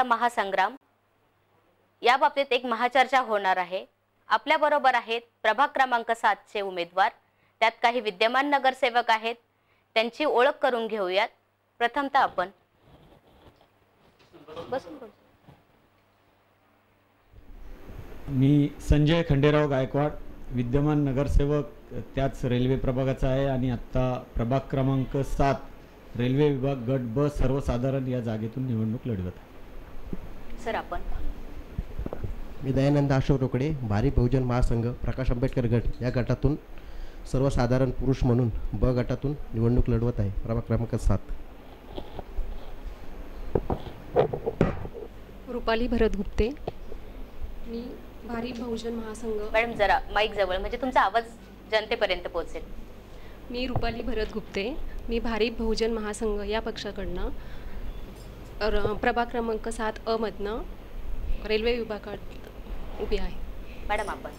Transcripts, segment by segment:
प्रवाकाचा महासंग्राम या बाबतीत एक महाचर्चा होणार आहे। आपल्या बरोबर आहेत प्रभाग क्रमांक 7 चे उमेदवार, त्यात काही विद्यमान नगरसेवक आहेत, त्यांची ओळख करून घेऊयात। प्रथमतः आपण मी संजय खंडेराव गायकवाड, विद्यमान नगरसेवक त्याच रेल्वे प्रभागाचा आहे आणि आता प्रभाग क्रमांक 7 रेल्वे विभाग गट ब सर्वसाधारण या जागेतून निवडणूक लढवत आहे। सर आपण मी दयानंद अशोक रोकडे, भारी बहुजन महासंघ प्रकाश आंबेडकर गट या गटातून सर्वसाधारण पुरुष म्हणून ब गटातून निवडणूक लढवत आहे, प्रभाग क्रमांक 7। रुपाली भरत गुप्ते, मी भारी बहुजन महासंघ। मॅडम जरा माईक जवळ म्हणजे तुमचा आवाज जनतेपर्यंत पोहोचेल। मी रुपाली भरत गुप्ते, मी भारी बहुजन महासंघ या पक्षाकडनं प्रभाग क्रमांक 7 अ मधनं रेल्वे विभागात उभी आहे। मॅडम आपण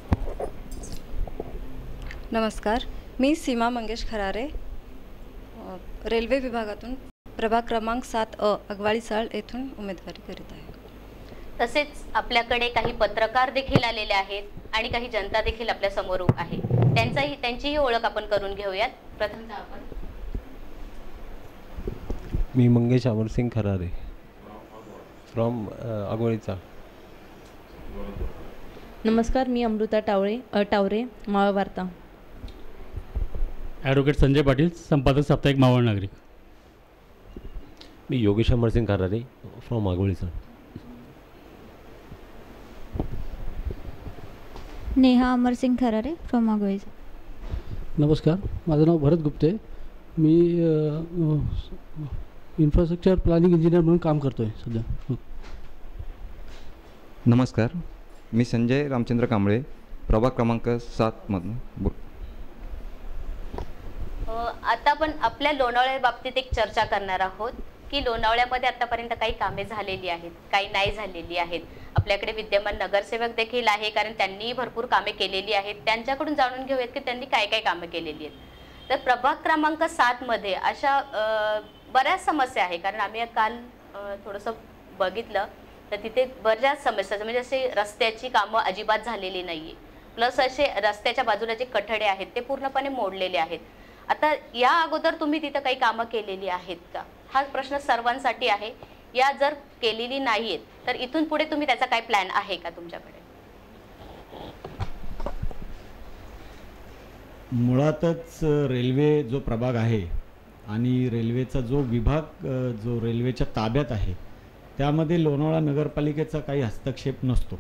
नमस्कार, मी सीमा मंगेश खरारे, रेल्वे विभागातून प्रभाग क्रमांक 7 अ अगवाळी चाळ येथून उमेदवारी करीत आहे। तसेच आपल्याकडे काही पत्रकार देखील आलेले आहेत आणि काही जनता देखील आपल्या समोर आहे, त्यांचीही ओळख आपण करून घेऊयात। प्रथमतः आपण मी मंगेश अमरसिंग खरारे फ्रॉम अगवाळी चाळ। नमस्कार, मी अमृता टावरे मावळ वार्ता। ॲडव्होकेट संजय पाटील, संपादक साप्ताहिक मावळ नागरिक। मी योगेश अमरसिंग खरारे फ्रॉम अगवाळी चाळ। नेहा अमरसिंग खरारे फ्रॉम अगवाळी। नमस्कार, माझं नाव भरत गुप्ते, मी इन्फ्रास्ट्रक्चर प्लॅनिंग इंजिनियर म्हणून काम करतो आहे सध्या। नमस्कार, मी संजय रामचंद्र कांबळे, प्रभाग क्रमांक 7 मधून। आता आपण आपल्या लोणावळ्या बाबतीत एक चर्चा करणार आहोत की लोणावळ्यामध्ये आतापर्यंत काही कामे झालेली आहेत, काही नाही झालेली आहेत। आपल्याकडे विद्यमान नगरसेवक देखील आहे, कारण त्यांनी भरपूर कामे केलेली आहेत। त्यांच्याकडून जाणून घेऊयात की त्यांनी काय काय कामे केलेली आहेत। तर प्रभाग क्रमांक 7 मध्ये अशा बऱ्याच समस्या आहे, कारण आम्ही काल थोडंसं बघितलं तर तिथे बऱ्याच समस्या म्हणजे असे रस्त्याची कामं अजिबात झालेली नाहीये, प्लस असे रस्त्याच्या बाजूला जे कठडे आहेत ते पूर्णपणे मोडलेले आहेत। आता या अगोदर तुम्ही तिथं काही कामं केलेली आहेत का, हा प्रश्न सर्वांसाठी आहे। या जर केलेली नाहीत तर इथून पुढे तुम्ही त्याचा काय प्लॅन आहे का तुमच्याकडे? मुळातच रेल्वे जो प्रभाग आहे आणि रेल्वेचा जो विभाग जो रेल्वेच्या ताब्यात आहे त्यामध्ये लोणावळा नगरपालिकेचा काही हस्तक्षेप नसतो।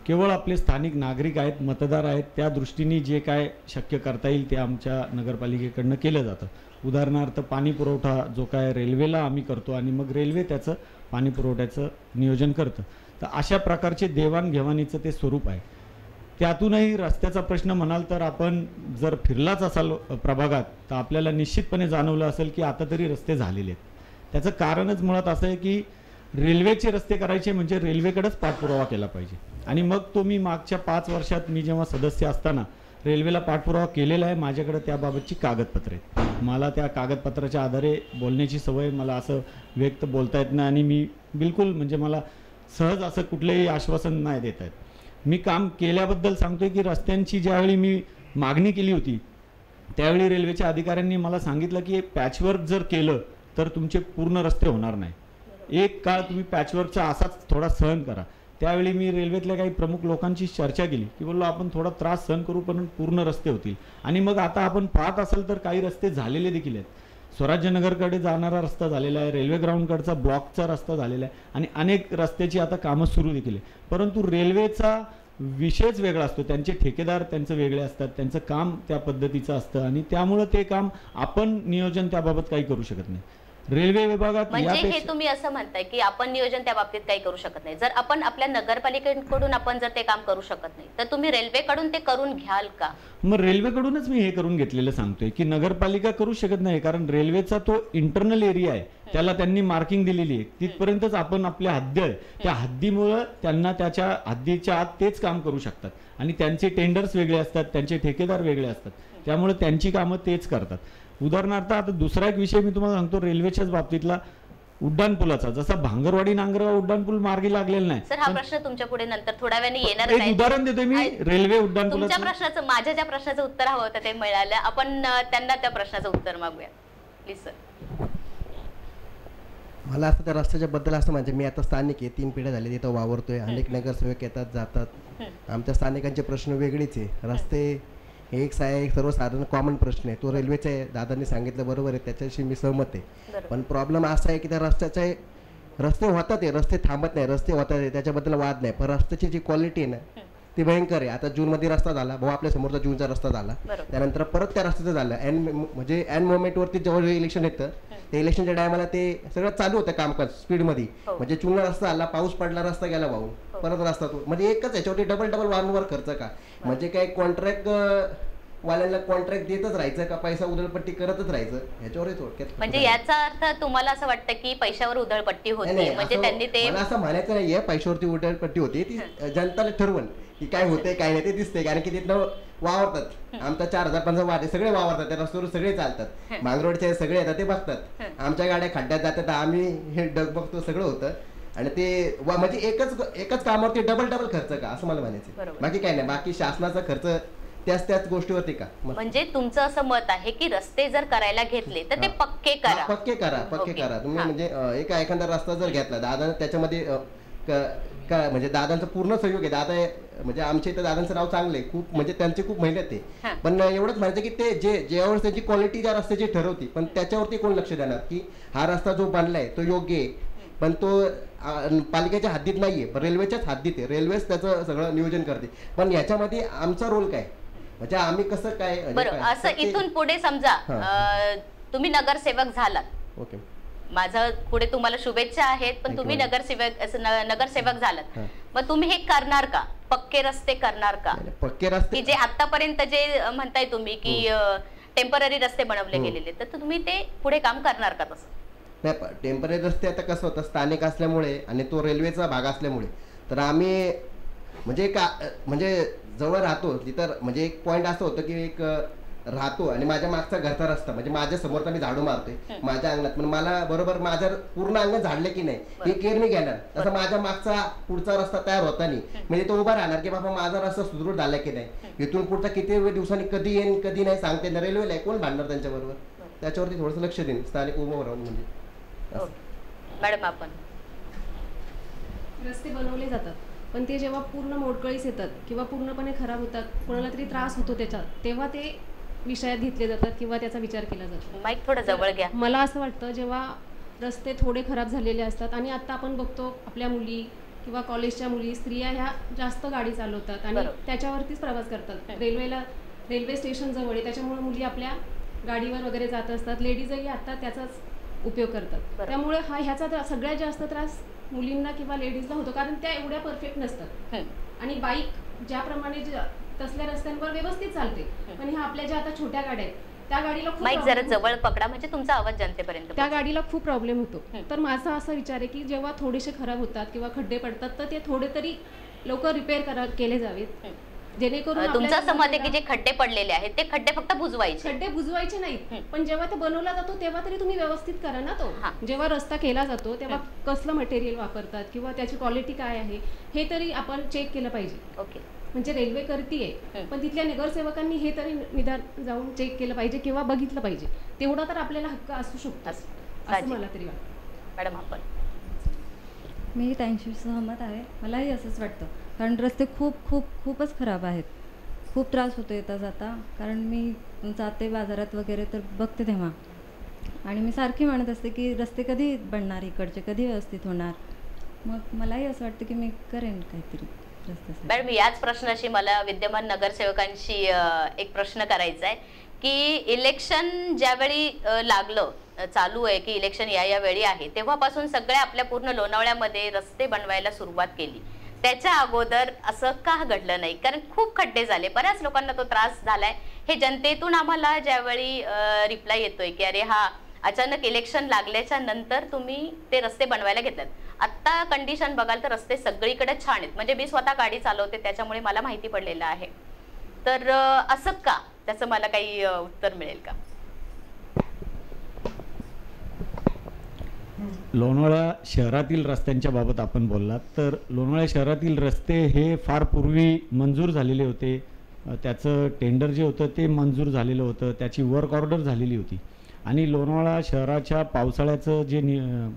केवळ आपले स्थानिक नागरिक आहेत, मतदार आहेत, त्या दृष्टीने जे काय शक्य करता येईल ते आमच्या नगरपालिकेकडनं केलं जातं। उदाहरणार्थ पाणी पुरवठा जो काय रेल्वेला आम्ही करतो आणि मग रेल्वे त्याचं पाणी पुरवठ्याचं नियोजन करतं, तर अशा प्रकारचे देवाणघेवाणीचं ते स्वरूप आहे। त्यातूनही रस्त्याचा प्रश्न म्हणाल तर आपण जर फिरलाच असाल प्रभागात तर आपल्याला निश्चितपणे जाणवलं असेल की आता तरी रस्ते झालेले आहेत। त्याचं कारणच मुळात असं आहे की रेल्वेचे रस्ते करायचे म्हणजे रेल्वेकडेच पाठपुरावा केला पाहिजे, आणि मग तो मी मागच्या 5 वर्षात मी जेव्हा सदस्य असताना रेल्वेला पाठपुरावा केलेला आहे। माझ्याकडे त्याबाबतची कागदपत्रे आहेत, मला त्या कागदपत्राच्या आधारे बोलण्याची सवय, मला असं व्यक्त बोलता येत नाही आणि मी बिलकुल म्हणजे मला सहज असं कुठलेही आश्वासन नाही देत आहेत। मी काम केल्याबद्दल सांगतोय की रस्त्यांची ज्यावेळी मी मागणी केली होती त्यावेळी रेल्वेच्या अधिकाऱ्यांनी मला सांगितलं की पॅचवर्क जर केलं तर तुमचे पूर्ण रस्ते होणार नाही, एक काळ तुम्ही पॅचवर्कचा असाच थोडा सहन करा। त्यावेळी मी रेल्वेतल्या काही प्रमुख लोकांची चर्चा केली की बोललो आपण थोडा त्रास सहन करू पण पूर्ण रस्ते होतील। आणि मग आता आपण पाहत असाल तर काही रस्ते झालेले देखील आहेत। स्वराज्यनगरकडे जाणारा रस्ता झालेला आहे, रेल्वे ग्राउंडकडचा ब्लॉकचा रस्ता झालेला आहे आणि अनेक रस्त्याची आता कामं सुरू देखील आहे। परंतु रेल्वेचा विषयच वेगळा असतो, त्यांचे ठेकेदार त्यांचं वेगळे असतात, त्यांचं काम त्या पद्धतीचं असतं आणि त्यामुळे ते काम आपण नियोजन त्याबाबत काही करू शकत नाही। रेल्वे विभागात म्हणजे हे तुम्ही असं म्हणताय की आपण नियोजन त्या बाबतीत काही करू शकत नाही। जर आपण आपल्या नगरपालिकेकडून आपण जर ते काम करू शकत नाही तर तुम्ही रेल्वेकडून ते करून घ्याल का? मग रेल्वेकडूनच मी हे करून घेतलेलं सांगतोय की नगरपालिका करू शकत नाही, कारण रेल्वेचा तो इंटरनल एरिया आहे, त्याला त्यांनी मार्किंग दिलेली आहे, तिथपर्यंतच आपण आपल्या हद्द आहे, त्या हद्दीमुळे त्यांना त्याच्या हद्दीच्या आत तेच काम करू शकतात आणि त्यांचे टेंडर्स वेगळे असतात, त्यांचे ठेकेदार वेगळे असतात, त्यामुळे त्यांची कामं तेच करतात। उदाहरणार्थ आता दुसरा एक विषय मी तुम्हाला सांगतो रेल्वेच्याच बाबतीतला, उड्डाणपुलाचा, जसा भांगरवाडी नांगरगाव उड्डाणपूल मार्गी लागलेला नाही. सर, हा प्रश्न तुमच्या पुढे नंतर थोड्या वेळाने येणार एक उदाहरण देतो मी रेल्वे उड्डाणपुलाचं. तुमच्या प्रश्नाचं, माझ्या ज्या प्रश्नाचं उत्तर हवं होतं ते मिळालं. आपण त्यांना त्या प्रश्नाचं उत्तर मागूया प्लीज सर. मला असं त्या रस्त्याच्या बद्दल असं म्हणजे मी आता स्थानिक आहे, 3 पिढ्या झाली तिथं वावरतोय. अनेक नगरसेवक येतात जातात. आमच्या स्थानिकांचे प्रश्न वेगळेच आहे. रस्ते हे एक सर्वसाधारण कॉमन प्रश्न आहे. तो रेल्वेचा आहे, दादांनी सांगितलं बरोबर आहे, त्याच्याशी मी सहमत आहे. पण प्रॉब्लेम असा आहे की त्या रस्त्याचा रस्ते होतात आहे, रस्ते थांबत नाही, रस्ते होतात आहे, त्याच्याबद्दल वाद नाही. पण रस्त्याची जी क्वालिटी आहे ना ती भयंकर आहे. आता जूनमध्ये रस्ता झाला भाऊ, आपल्या समोरचा जूनचा रस्ता झाला, त्यानंतर परत त्या रस्त्याचं झालं. म्हणजे एन मोमेंटवरती जेव्हा इलेक्शन येतं त्या इलेक्शनच्या टायमाला ते सगळं चालू होतं कामकाज स्पीडमध्ये. म्हणजे चूनला रस्ता आला, पाऊस पडला, रस्ता गेला भाऊ, परत रस्ता तो. म्हणजे एकच याच्यावरती डबल वारंवार खर्च का? म्हणजे काय कॉन्ट्रॅक्ट वाल्यांना कॉन्ट्रॅक्ट देतच राहायचं का पैसा उधळपट्टी करतच राहायचं ह्याच्यावर थोडक्यात. म्हणजे याचा अर्थ तुम्हाला असं वाटतं की पैशावर उधळपट्टी होती, म्हणजे त्यांनी ते मला असं म्हणायचं नाहीये पैशावरती उधळपट्टी होती, ती जनताला ठरवण की काय होतंय काय नाही ते दिसतंय. कारण की तिथनं वावरतात, आमचा 4000-5000 वाटे सगळे वावरतात, त्या रस्त्यावर सगळे चालतात, मांगरोडचे सगळे येतात ते बघतात, आमच्या गाड्या खड्ड्यात जातात, आम्ही हे डग बघतो, सगळं होतं. आणि ते म्हणजे एकच कामावरती डबल खर्च का असं मला म्हणायचं. बाकी काय नाही, बाकी शासनाचा खर्च त्याच गोष्टीवरती का? म्हणजे तुमचं असं मत आहे की रस्ते जर करायला घेतले तर ते पक्के करा. पक्के करा तुम्ही. म्हणजे एखादा रस्ता जर घेतला दादा त्याच्यामध्ये म्हणजे दादांचं पूर्ण सहयोग आहे. दादा म्हणजे आमच्या इथं दादांचं नाव चांगलं आहे खूप, म्हणजे त्यांची खूप मेहनत आहे. पण एवढंच म्हणायचं की ते ज्यावेळेस त्याची क्वालिटी ज्या रस्त्याची ठरवती, पण त्याच्यावरती कोण लक्ष देणार की हा रस्ता जो बांधलाय तो योग्य आहे, पण तो पालिकेच्या हद्दीत नाहीये, पण रेल्वेच्याच हद्दीत आहे. रेल्वेच त्याचं सगळं नियोजन करते. पण याच्यामध्ये आमचा रोल काय? म्हणजे आम्ही कसं काय? बरं, असं इथून पुढे समजा तुम्ही नगरसेवक झालात, ओके, माझं पुढे तुम्हाला शुभेच्छा आहेत, पण तुम्ही नगरसेवक झालात, मग तुम्ही हे करणार का? पक्के रस्ते करणार का? पक्के रस्ते की जे आतापर्यंत जे म्हणताय तुम्ही की टेम्पररी रस्ते बनवले गेलेले, तर तुम्ही ते पुढे काम करणार का? तसं नाही, टेम्पररी रस्ते आता कसं होतं, स्थानिक असल्यामुळे आणि तो रेल्वेचा भाग असल्यामुळे तर आम्ही म्हणजे जवळ राहतो तिथं. म्हणजे एक पॉईंट असं होतं की एक राहतो आणि माझ्या मागचा घरचा रस्ता, म्हणजे माझ्या समोरचा मी झाडू मारतोय माझ्या अंगणात, पण मला बरोबर माझं पूर्ण अंगण झाडले की नाही हे केअर नाही घेणार. तसं माझ्या मागचा पुढचा रस्ता तयार होता नाही, म्हणजे तो उभा राहणार की बाबा माझा रस्ता सुदृढ झाला की नाही. इथून पुढचा किती दिवसांनी कधी येईन कधी नाही सांगते ना. रेल्वेला आहे, कोण भांडणार त्यांच्याबरोबर? त्याच्यावरती थोडंसं लक्ष देईन स्थानिक उभं राहून. म्हणजे मॅडम, आपण रस्ते बनवले जातात पण ते जेव्हा पूर्ण मोडकळीस येतात किंवा पूर्णपणे खराब होतात, कोणाला तरी त्रास होतो त्याच्यात, तेव्हा ते विषयात घेतले जातात किंवा त्याचा विचार केला जातो. माईक थोडं जवळ घ्या. मला असं वाटतं जेव्हा रस्ते थोडे खराब झालेले असतात आणि आता आपण बघतो आपल्या मुली किंवा कॉलेजच्या मुली, स्त्रिया ह्या जास्त गाडी चालवतात आणि त्याच्यावरतीच प्रवास करतात. रेल्वे स्टेशन जवळ आहे त्याच्यामुळे मुली आपल्या गाडीवर वगैरे जात असतात. लेडीजही आता त्याचाच उपयोग करतात. त्यामुळे ह्याचा सगळ्यात जास्त त्रास मुलींना किंवा लेडीजला होतो, कारण त्या एवढ्या परफेक्ट नसतात. आणि बाईक ज्याप्रमाणे तसल्या रस्त्यांवर व्यवस्थित चालते, पण ह्या आपल्या ज्या आता छोट्या गाड्या आहेत त्या गाडीला माईक जरा जवळ पकडा म्हणजे तुमचा आवाज जनतेपर्यंत. त्या गाडीला खूप प्रॉब्लेम होतो. तर माझा असा विचार आहे की जेव्हा थोडेसे खराब होतात किंवा खड्डे पडतात तर ते थोडे तरी लवकर रिपेअर केले जावेत, जेणेकरून तुमचं असं मत आहे की जे खड्डे पडलेले आहेत ते खड्डे फक्त बुजवायचे. खड्डे बुजवायचे नाहीत, पण जेव्हा ते बनवला जातो तेव्हा तरी तुम्ही व्यवस्थित करा ना तो. जेव्हा रस्ता केला जातो तेव्हा कसलं मटेरियल वापरतात किंवा त्याची क्वालिटी काय आहे हे तरी आपण चेक केलं पाहिजे. ओके, म्हणजे रेल्वे करतीये पण तिथल्या नगरसेवकांनी हे तरी निदान जाऊन चेक केलं पाहिजे किंवा बघितलं पाहिजे. तेवढा तर आपल्याला हक्क असू शकतो असं मला तरी वाटतं. मॅडम, आपण मी त्यांची सहमत आहे. मलाही असंच वाटतं, कारण रस्ते खूपच खराब आहेत. खूप त्रास होतो येता जाता, कारण मी जाते बाजारात वगैरे तर बघते तेव्हा, आणि मी सारखी म्हणत असते की रस्ते कधी बनणार इकडचे, कधी व्यवस्थित होणार. मग मलाही असं वाटतं की मी करेन काहीतरी रस्त्यासाठी. मॅडम, याच प्रश्नाशी मला विद्यमान नगरसेवकांशी एक प्रश्न करायचा आहे की इलेक्शन ज्यावेळी लागलं, चालू आहे की इलेक्शन या वेळी आहे, तेव्हापासून सगळ्या आपल्या पूर्ण लोणावळ्यामध्ये रस्ते बनवायला सुरुवात केली. त्याच्या अगोदर असं का घडलं नाही? कारण खूप खड्डे झाले, बऱ्याच लोकांना तो त्रास झालाय. हे जनतेतून आम्हाला ज्यावेळी रिप्लाय येतोय की अरे हा अचानक इलेक्शन लागल्याच्या नंतर तुम्ही ते रस्ते बनवायला घेतलात. आता कंडिशन बघाल तर रस्ते सगळीकडे छान आहेत. म्हणजे मी स्वतः गाडी चालवते त्याच्यामुळे मला माहिती पडलेलं आहे. तर असं का? त्याचं मला काही उत्तर मिळेल का? लोणावळा शहरातील रस्त्यांच्या बाबत आपण बोललात, तर लोणावळा शहरातील रस्ते हे फार पूर्वी मंजूर झालेले होते. त्याचं टेंडर जे होतं ते मंजूर झालेलं होतं, त्याची वर्क ऑर्डर झालेली होती. आणि लोणावळा शहराच्या पावसाळ्याचं जे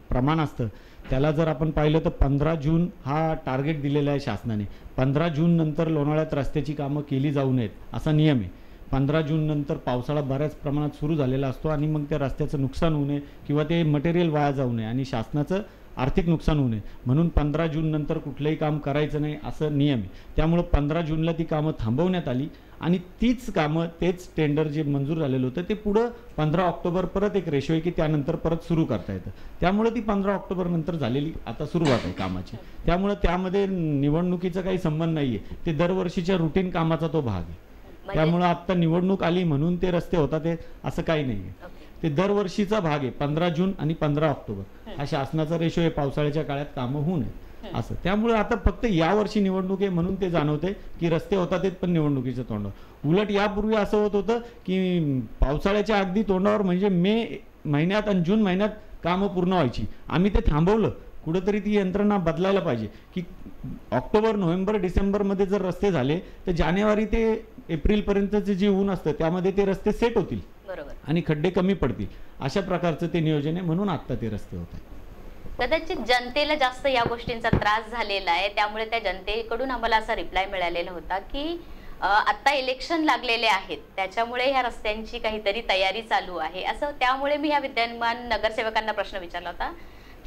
प्रमाण असतं त्याला जर आपण पाहिलं तर 15 जून हा टार्गेट दिलेला आहे शासनाने. 15 जून नंतर लोणावळ्यात रस्त्याची कामं केली जाऊ नयेत असा नियम आहे. 15 जून नंतर पावसाळा बऱ्याच प्रमाणात सुरू झालेला असतो आणि मग त्या रस्त्याचं नुकसान होऊ नये किंवा ते मटेरियल वाया जाऊ नये आणि शासनाचं आर्थिक नुकसान होऊ नये म्हणून 15 जून नंतर कुठलंही काम करायचं नाही असं नियम आहे. त्यामुळं 15 जूनला ती कामं थांबवण्यात आली आणि तीच कामं, तेच टेंडर जे मंजूर झालेलं होतं ते पुढं 15 ऑक्टोबर परत एक रेशो आहे की त्यानंतर परत सुरू करता येतं. त्यामुळे ती 15 ऑक्टोबर नंतर झालेली आता सुरुवात आहे कामाची. त्यामुळे त्यामध्ये निवडणुकीचा काही संबंध नाही आहे. ते दरवर्षीच्या रुटीन कामाचा तो भाग आहे. त्यामुळं आत्ता निवडणूक आली म्हणून ते रस्ते होतात ते असं काही नाही आहे. ते दरवर्षीचा भाग आहे. 15 जून आणि 15 ऑक्टोबर हा शासनाचा रेशो आहे पावसाळ्याच्या काळात कामं होऊ नये असं. त्यामुळे आता फक्त यावर्षी निवडणूक आहे म्हणून ते जाणवते की रस्ते होतात ते पण निवडणुकीच्या तोंडावर. उलट यापूर्वी असं होत होतं की पावसाळ्याच्या अगदी तोंडावर म्हणजे मे महिन्यात आणि जून महिन्यात कामं पूर्ण व्हायची. आम्ही ते थांबवलं. कुठंतरी ती यंत्रणा बदलायला पाहिजे की ऑक्टोबर, नोव्हेंबर, डिसेंबरमध्ये जर रस्ते झाले तर जानेवारी ते एप्रिलपर्यंतचे जे ऊन असतं त्यामध्ये ते रस्ते सेट होतील आणि खड्डे कमी पडतील. अशा प्रकारचं ते नियोजन आहे म्हणून आत्ता ते रस्ते होत आहेत. कदाचित जनतेला जास्त या गोष्टींचा त्रास झालेला आहे. त्यामुळे त्या जनतेकडून आम्हाला असा रिप्लाय मिळालेला होता की आता इलेक्शन लागलेले आहेत त्याच्यामुळे ह्या रस्त्यांची काहीतरी तयारी चालू आहे असं. त्यामुळे मी ह्या विद्यमान नगरसेवकांना प्रश्न विचारला होता.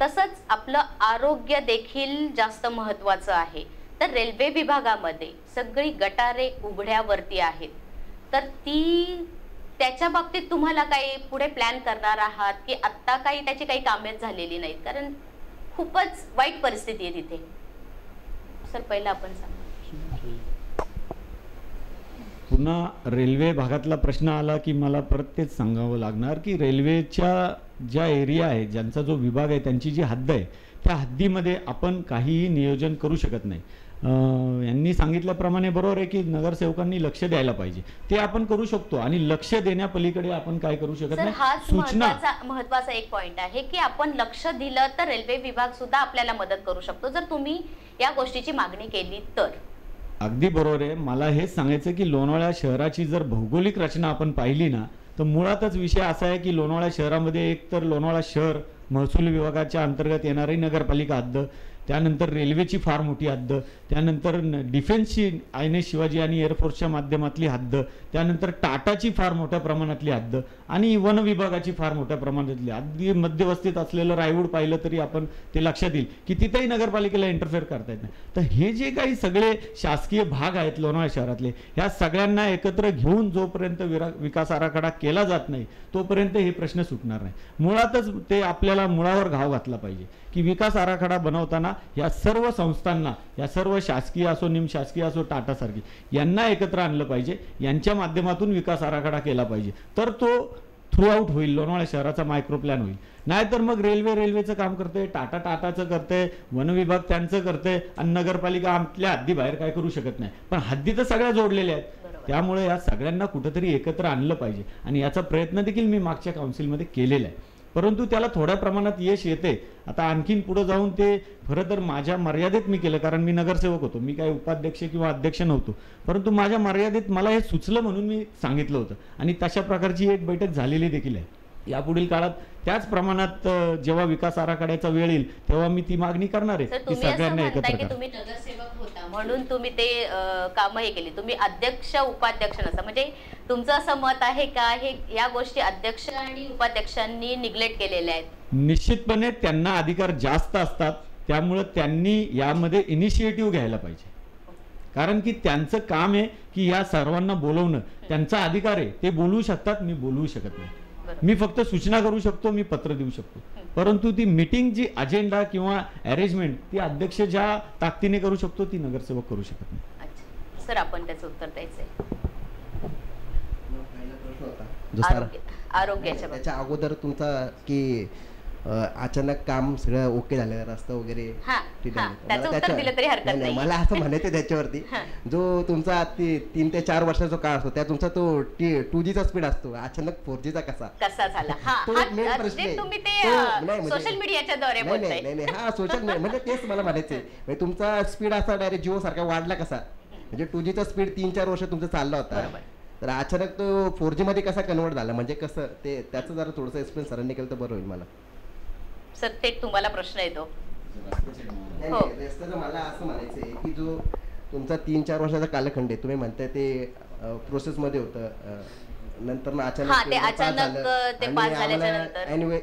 तसंच आपलं आरोग्य देखील जास्त महत्त्वाचं आहे. तर रेल्वे विभागामध्ये सगळी गटारे उघड्यावरती आहेत, तर त्याच्या बाबतीत तुम्हाला काही पुढे प्लॅन करणार आहात की आत्ता त्याची काही कामेच झालेली नाहीत? कारण खूपच वाईट परिस्थिती आहे तिथे. सर पहिला आपण सांगा. पुन्हा रेल्वे भागातला प्रश्न आला की मला परत तेच सांगावं लागणार की रेल्वेच्या ज्या एरिया आहे, ज्यांचा जो विभाग आहे, त्यांची जी हद्द आहे त्या हद्दीमध्ये आपण काहीही नियोजन करू शकत नाही. यांनी सांगितल्याप्रमाणे बरोबर आहे की नगरसेवकांनी लक्ष द्यायला पाहिजे, ते आपण करू शकतो. आणि लक्ष देण्यापलीकडे आपण काय करू शकत नाही. सूचना महत्त्वाचा एक पॉइंट आहे की आपण लक्ष दिलं तर रेल्वे विभाग सुद्धा आपल्याला मदत करू शकतो जर तुम्ही या गोष्टीची मागणी केली तर. अगदी बरोबर आहे. मला हेच सांगायचं की लोणावळा शहराची जर भौगोलिक रचना आपण पाहिली ना तर मुळातच विषय असा आहे की लोणावळा शहरामध्ये एक तर लोणावळा शहर महसूल विभागाच्या अंतर्गत येणारी नगरपालिका हद्द, त्यानंतर रेल्वेची फार मोठी हद्द, त्यानंतर डिफेन्सची INS शिवाजी आणि एअरफोर्सच्या माध्यमातली हद्द, त्यानंतर टाटाची फार मोठ्या प्रमाणातली हद्द आणि वन विभागाची फार मोठ्या प्रमाणातली. अगदी मध्यवस्थित असलेलं रायवूड पाहिलं तरी आपण ते लक्षात येईल की तिथेही नगरपालिकेला इंटरफेअर करता येत नाही. तर हे जे काही सगळे शासकीय भाग आहेत लोणावळा शहरातले, ह्या सगळ्यांना एकत्र घेऊन जोपर्यंत विकास आराखडा केला जात नाही तोपर्यंत हे प्रश्न सुटणार नाही. मुळातच ते आपल्याला मुळावर घाव घातला पाहिजे की विकास आराखडा बनवताना या सर्व संस्थांना, या सर्व शासकीय असो निमशासकीय असो टाटासारखी, यांना एकत्र आणलं पाहिजे. यांच्या माध्यमातून विकास आराखडा केला पाहिजे तर तो थ्रू आउट होईल, लोणावळा शहराचा मायक्रो प्लॅन होईल. नाहीतर मग रेल्वेचं काम करते, टाटाचं करते, वन विभाग त्यांचं करते आणि नगरपालिका आपल्या हद्दी बाहेर काय करू शकत नाही. पण हद्दी तर सगळ्या जोडलेल्या आहेत. त्यामुळे या सगळ्यांना कुठेतरी एकत्र आणलं पाहिजे आणि याचा प्रयत्न देखील मी मागच्या काउन्सिलमध्ये केलेला आहे. परंतु त्याला थोड्या प्रमाणात यश येते. आता आणखीन पुढे जाऊन ते खरं तर माझ्या मर्यादेत मी केलं, कारण मी नगरसेवक होतो, मी काही उपाध्यक्ष किंवा अध्यक्ष नव्हतो. परंतु माझ्या मर्यादेत मला हे सुचलं म्हणून मी सांगितलं होतं आणि तशा प्रकारची एक बैठक झालेली देखील आहे. यापुढील काळात त्याच प्रमाणात जेव्हा विकास आराखड्याचा वेळ येईल तेव्हा मी ती मागणी करणार आहे की सगळ्यांना एकत्र करा. तुम्ही नगरसेवक होता म्हणून तुम्ही ते कामं हे केली, तुम्ही अध्यक्ष उपाध्यक्ष नसा, म्हणजे तुमचं असं मत आहे का हे या गोष्टी अध्यक्ष आणि उपाध्यक्षांनी निग्लेक्ट केलेल्या आहेत? निश्चितपणे त्यांना अधिकार जास्त असतात, त्यामुळे त्यांनी यामध्ये इनिशिएटिव्ह घ्यायला पाहिजे. कारण की त्यांचं काम आहे की या सर्वांना बोलवणं, त्यांचा अधिकार आहे, ते बोलवू शकतात, मी बोलवू शकत नाही. मी फक्त सूचना करू शकतो, मी पत्र देऊ शकतो. परंतु ती मीटिंग जी अजेंडा किंवा अरेंजमेंट ती अध्यक्ष ज्या ताकदीने करू शकतो ती नगरसेवक करू शकत नाही. सर आपण त्याचं उत्तर द्यायचंय. आरोग्याच्या अगोदर तुमचा की अचानक काम सगळं ओके झालं, रस्ता वगैरे ठीक आहे. त्याचं उत्तर दिलं तरी हरकत नाही. मला असं म्हणायचं त्याच्यावरती जो तुमचा 3 ते 4 वर्षाचा काळ असतो त्या तुमचा तो 2Gचा स्पीड असतो, अचानक 4Gचा कसा झाला, तो एक मेन प्रश्न आहे. तुम्ही ते सोशल मीडियाच्या द्वारे बोलताय. नाही हा सोशल मीडिया म्हणजे तेच मला म्हणायचंय, म्हणजे तुमचा स्पीड असा डायरेक्ट जिओ सारखा वाढला कसा, म्हणजे 2Gचा स्पीड 3-4 वर्ष तुमचा चालला होता, तर अचानक तो 4G मध्ये कसा कन्वर्ट झाला, म्हणजे कसं ते त्याचं जरा थोडंसं एक्सपिरियन्स सरांनी केलं तर बरं होईल मला. सर ते तुम्हाला प्रश्न येतो. मला असं म्हणायचंय की जो तुमचा 3-4 वर्षाचा कालखंड आहे, तुम्ही म्हणताय ते प्रोसेस मध्ये होतं, नंतर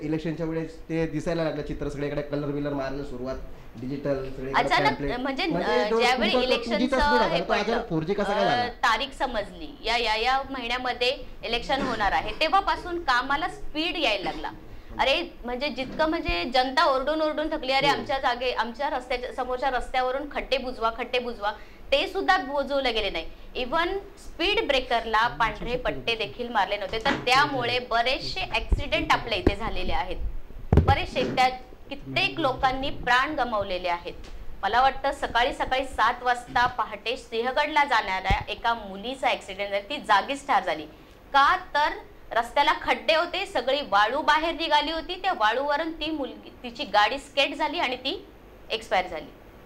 इलेक्शनच्या वेळेस ते दिसायला लागलं चित्र, सगळीकडे कलर विलर मारायला सुरुवात, डिजिटल अचानक म्हणजे ज्यावेळी इलेक्शन तारीख समजली या महिन्यामध्ये इलेक्शन होणार आहे, तेव्हापासून कामाला स्पीड यायला लागला. अरे म्हणजे जितकं म्हणजे जनता ओरडून थकली, अरे आमच्या रस्त्याच्या समोरच्या रस्त्यावरून खड्डे बुजवा, ते सुद्धा बुजवले गेले नाही. इव्हन स्पीड ब्रेकरला पांढरे पट्टे देखील मारले नव्हते, तर त्यामुळे बरेचसे ऍक्सिडेंट आपल्या इथे झालेले आहेत. बरेचसे कित्येक लोकांनी प्राण गमावलेले आहेत. मला वाटतं सकाळी 7 वाजता पहाटे सिंहगडला जाणाऱ्या एका मुलीचा ऍक्सिडेंट झाला, ती जागीच ठार झाली. का तर रस्त्याला खड्डे होते, सगळी वाळू बाहेर निघाली होती, त्या वाळूवरून ती मुलगी तिची गाडी स्केट झाली आणि ती एक्सपायर झाली.